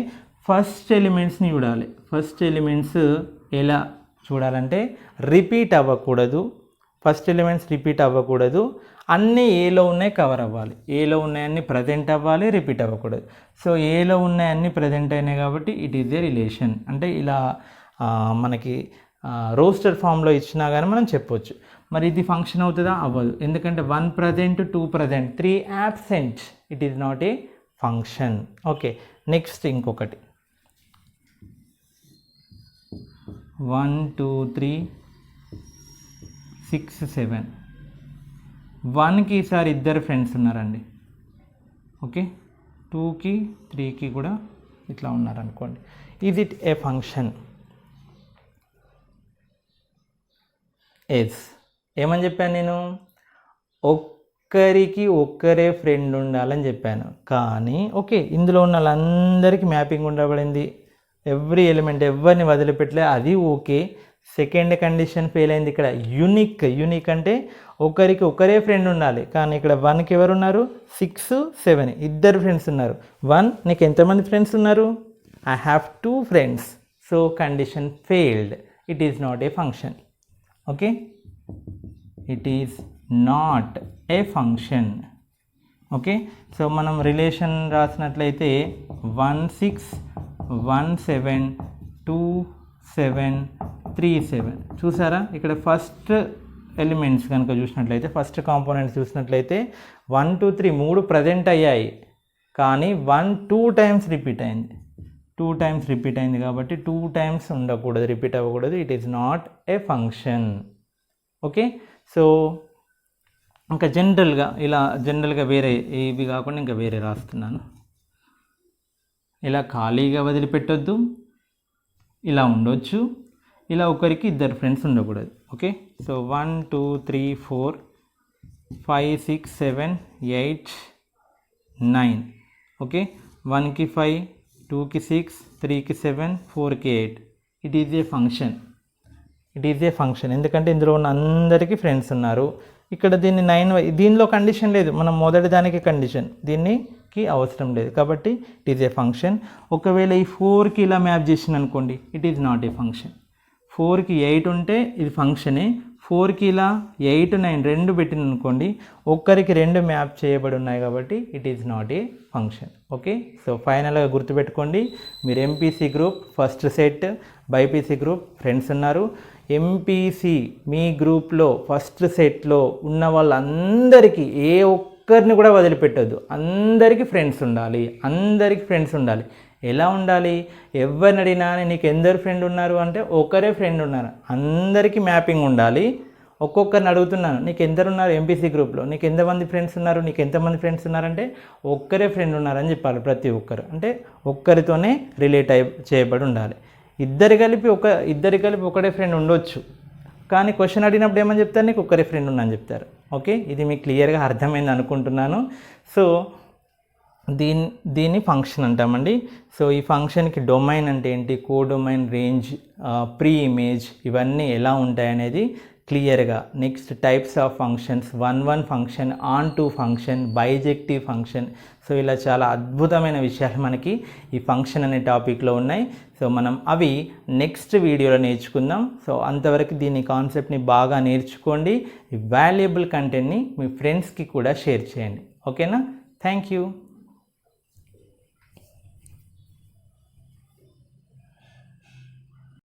ఫస్ట్ ఎలిమెంట్స్ని చూడాలి. ఫస్ట్ ఎలిమెంట్స్ ఎలా చూడాలంటే రిపీట్ అవ్వకూడదు, ఫస్ట్ ఎలిమెంట్స్ రిపీట్ అవ్వకూడదు, అన్నీ ఏలో ఉన్నాయి కవర్ అవ్వాలి, ఏలో ఉన్నాయన్నీ ప్రజెంట్ అవ్వాలి, రిపీట్ అవ్వకూడదు. సో ఏలో ఉన్నాయన్నీ ప్రజెంట్ అయినాయి కాబట్టి ఇట్ ఈజ్ ఏ రిలేషన్. అంటే ఇలా మనకి రోస్టర్ ఫామ్లో ఇచ్చినా కానీ మనం చెప్పొచ్చు. మరి ఇది ఫంక్షన్ అవుతుందా? అవ్వదు. ఎందుకంటే 1 present 2 present 3 absent, it is not a function. Okay, next ఇంకొకటి 1 2 3 6 7 1కి ఈసారి ఇద్దరు ఫ్రెండ్స్ ఉన్నారండి. ఓకే, 2కి 3కి కూడా ఇట్లా ఉన్నారనుకోండి. Is it a function? Yes. ఏమని చెప్పాను నేను? ఒక్కరికి ఒక్కరే ఫ్రెండ్ ఉండాలని చెప్పాను. కానీ ఓకే, ఇందులో ఉన్న వాళ్ళందరికీ మ్యాపింగ్ ఉండబడింది, ఎవ్రీ ఎలిమెంట్ ఎవరిని వదిలిపెట్టలే, అది ఓకే. సెకండ్ కండిషన్ ఫెయిల్ అయింది. ఇక్కడ యూనిక్ అంటే ఒకరికి ఒకరే ఫ్రెండ్ ఉండాలి. కానీ ఇక్కడ 1కి ఎవరు ఉన్నారు? 6 7 ఇద్దరు ఫ్రెండ్స్ ఉన్నారు. 1 నీకు ఎంతమంది ఫ్రెండ్స్ ఉన్నారు? I have 2 friends. So condition failed, it is not a function. Okay, it is not a function. Okay, so మనం రిలేషన్ రాసినట్లయితే 1 6 1 7 2 7 3 7 చూసారా? ఇక్కడ ఫస్ట్ ఎలిమెంట్స్ కనుక చూసినట్లయితే, ఫస్ట్ కాంపోనెంట్స్ చూసినట్లయితే 1 2 3 3 ప్రజెంట్ అయ్యాయి, కానీ 1 2 టైమ్స్ రిపీట్ అయింది. 2 టైమ్స్ రిపీట్ అయింది కాబట్టి 2 టైమ్స్ ఉండకూడదు, రిపీట్ అవ్వకూడదు. It is not a function. Okay, so ఇంకా జనరల్గా వేరే ఇవి కాకుండా ఇంకా వేరే రాస్తున్నాను. ఇలా ఖాళీగా వదిలిపెట్టొద్దు, ఇలా ఉండొచ్చు, ఇలా ఒకరికి ఇద్దరు ఫ్రెండ్స్ ఉండకూడదు. Okay, so 1 2 3 4 5 6 7 8 9. ఓకే, 1కి 5 2కి 6 3కి 7 4కి 8. It is a function, it is a function. ఎందుకంటే ఇందులో ఉన్న అందరికీ ఫ్రెండ్స్ ఉన్నారు. ఇక్కడ దీన్ని 9 దీనిలో కండిషన్ లేదు, మనం మొదటి దానికి కండిషన్, దీనికి అవసరం లేదు కాబట్టి ఇట్ ఈజ్ ఏ ఫంక్షన్. ఒకవేళ ఈ 4కి ఇలా మ్యాప్ చేసిన అనుకోండి, it is not a function. 4కి 8 ఉంటే ఇది ఫంక్షనే, 4కి ఇలా 8 9 2 పెట్టిన అనుకోండి, ఒక్కరికి 2 మ్యాప్ చేయబడి ఉన్నాయి కాబట్టి it is not a function. Okay, so ఫైనల్గా గుర్తుపెట్టుకోండి, మీరు MPC group first set, BiPC group friends ఉన్నారు. ఎంపీసీ మీ గ్రూప్లో ఫస్ట్ సెట్లో ఉన్న వాళ్ళందరికీ ఏ ఒక్కరిని కూడా వదిలిపెట్టద్దు, అందరికీ ఫ్రెండ్స్ ఉండాలి. ఎలా ఉండాలి? ఎవరిని అడిగినా నీకు ఎందరు ఫ్రెండ్ ఉన్నారు అంటే ఒకరే ఫ్రెండ్ ఉన్నారు, అందరికీ మ్యాపింగ్ ఉండాలి. ఒక్కొక్కరిని అడుగుతున్నాను, నీకు ఎందరు ఉన్నారు ఎంపీసీ గ్రూప్లో, నీకు ఎంతమంది ఫ్రెండ్స్ ఉన్నారు, నీకు ఎంతమంది ఫ్రెండ్స్ ఉన్నారంటే ఒక్కరే ఫ్రెండ్ ఉన్నారని చెప్పాలి. ప్రతి ఒక్కరు అంటే ఒక్కరితోనే రిలేట్ చేయబడి ఉండాలి. ఇద్దరు కలిపి ఒకటే ఫ్రెండ్ ఉండొచ్చు, కానీ క్వశ్చన్ అడిగినప్పుడు ఏమని చెప్తారు? నీకు ఒక్కరే ఫ్రెండ్ ఉన్నా అని చెప్తారు. ఓకే, ఇది మీకు క్లియర్గా అర్థమైంది అనుకుంటున్నాను. సో దీన్ని ఫంక్షన్ అంటామండి. సో ఈ ఫంక్షన్కి డొమైన్ అంటే ఏంటి, కోడొమైన్, రేంజ్, ప్రీ ఇమేజ్ ఇవన్నీ ఎలా ఉంటాయనేది క్లియర్గా. Next types of functions, 1 function, on to function, bijective function. So ఇలా చాలా అద్భుతమైన విషయాలు మనకి ఈ ఫంక్షన్ అనే టాపిక్లో ఉన్నాయి. సో మనం అవి నెక్స్ట్ వీడియోలో నేర్చుకుందాం. సో అంతవరకు దీని కాన్సెప్ట్ని బాగా నేర్చుకోండి. ఈ వాల్యుబుల్ కంటెంట్ని మీ ఫ్రెండ్స్కి కూడా షేర్ చేయండి. ఓకేనా? Thank you.